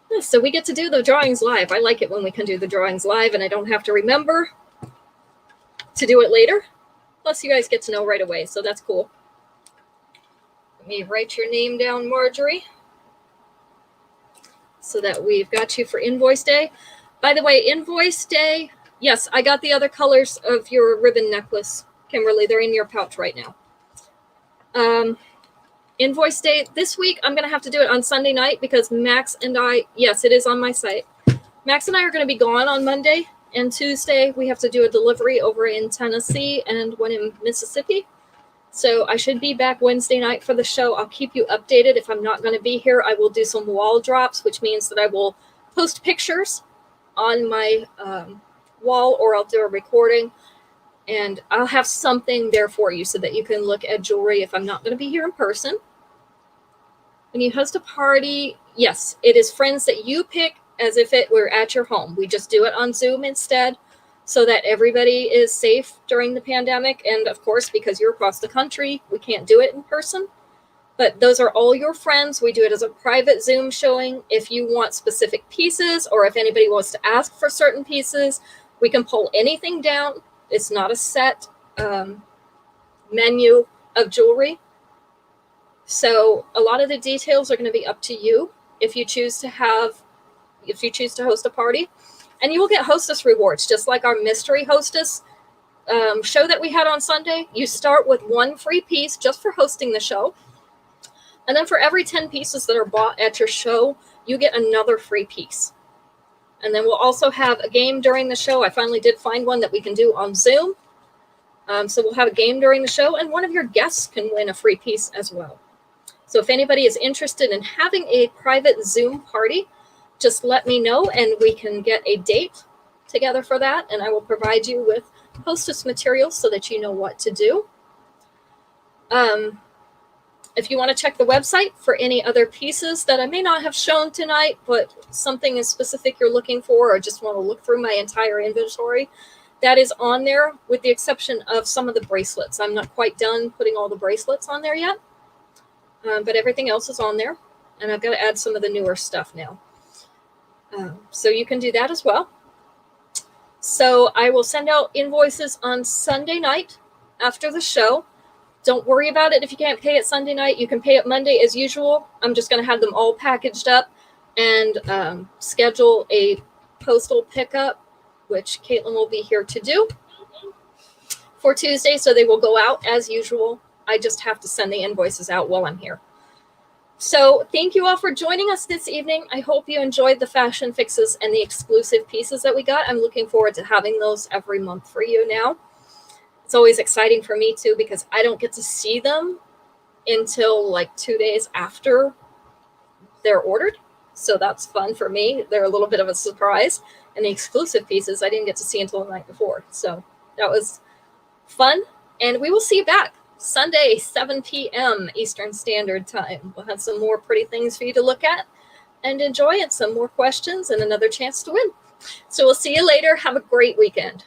Yeah, so we get to do the drawings live. I like it when we can do the drawings live and I don't have to remember to do it later. Plus, you guys get to know right away, so that's cool. Let me write your name down, Marjorie, so that we've got you for invoice day. By the way, invoice day, yes, I got the other colors of your ribbon necklace, Kimberly. They're in your pouch right now. Invoice day this week, I'm going to have to do it on Sunday night because Max and I, yes, it is on my site. Max and I are going to be gone on Monday, and Tuesday we have to do a delivery over in Tennessee and one in Mississippi. So I should be back Wednesday night for the show. I'll keep you updated. If I'm not going to be here, I will do some wall drops, which means that I will post pictures on my wall, or I'll do a recording, and I'll have something there for you so that you can look at jewelry if I'm not going to be here in person. When you host a party, yes, it is friends that you pick as if it were at your home. We just do it on Zoom instead so that everybody is safe during the pandemic. And of course, because you're across the country, we can't do it in person. But those are all your friends. We do it as a private Zoom showing. If you want specific pieces, or if anybody wants to ask for certain pieces, we can pull anything down. It's not a set menu of jewelry. So a lot of the details are going to be up to you if you choose to host a party. And you will get hostess rewards, just like our mystery hostess show that we had on Sunday. You start with one free piece just for hosting the show. And then for every 10 pieces that are bought at your show, you get another free piece. And then we'll also have a game during the show. I finally did find one that we can do on Zoom. So we'll have a game during the show, and one of your guests can win a free piece as well. So if anybody is interested in having a private Zoom party, just let me know and we can get a date together for that. And I will provide you with hostess materials so that you know what to do. If you want to check the website for any other pieces that I may not have shown tonight, but something is specific you're looking for, or just want to look through my entire inventory, that is on there with the exception of some of the bracelets. I'm not quite done putting all the bracelets on there yet, but everything else is on there. And I've got to add some of the newer stuff now. So you can do that as well. So I will send out invoices on Sunday night after the show. Don't worry about it if you can't pay it Sunday night. You can pay it Monday as usual. I'm just going to have them all packaged up and schedule a postal pickup, which Caitlin will be here to do for Tuesday. So they will go out as usual. I just have to send the invoices out while I'm here. So thank you all for joining us this evening. I hope you enjoyed the fashion fixes and the exclusive pieces that we got. I'm looking forward to having those every month for you now. It's always exciting for me too, because I don't get to see them until like 2 days after they're ordered. So that's fun for me. They're a little bit of a surprise. And the exclusive pieces I didn't get to see until the night before. So that was fun. And we will see you back Sunday, 7 p.m. Eastern Standard Time. We'll have some more pretty things for you to look at and enjoy, and some more questions and another chance to win. So we'll see you later. Have a great weekend.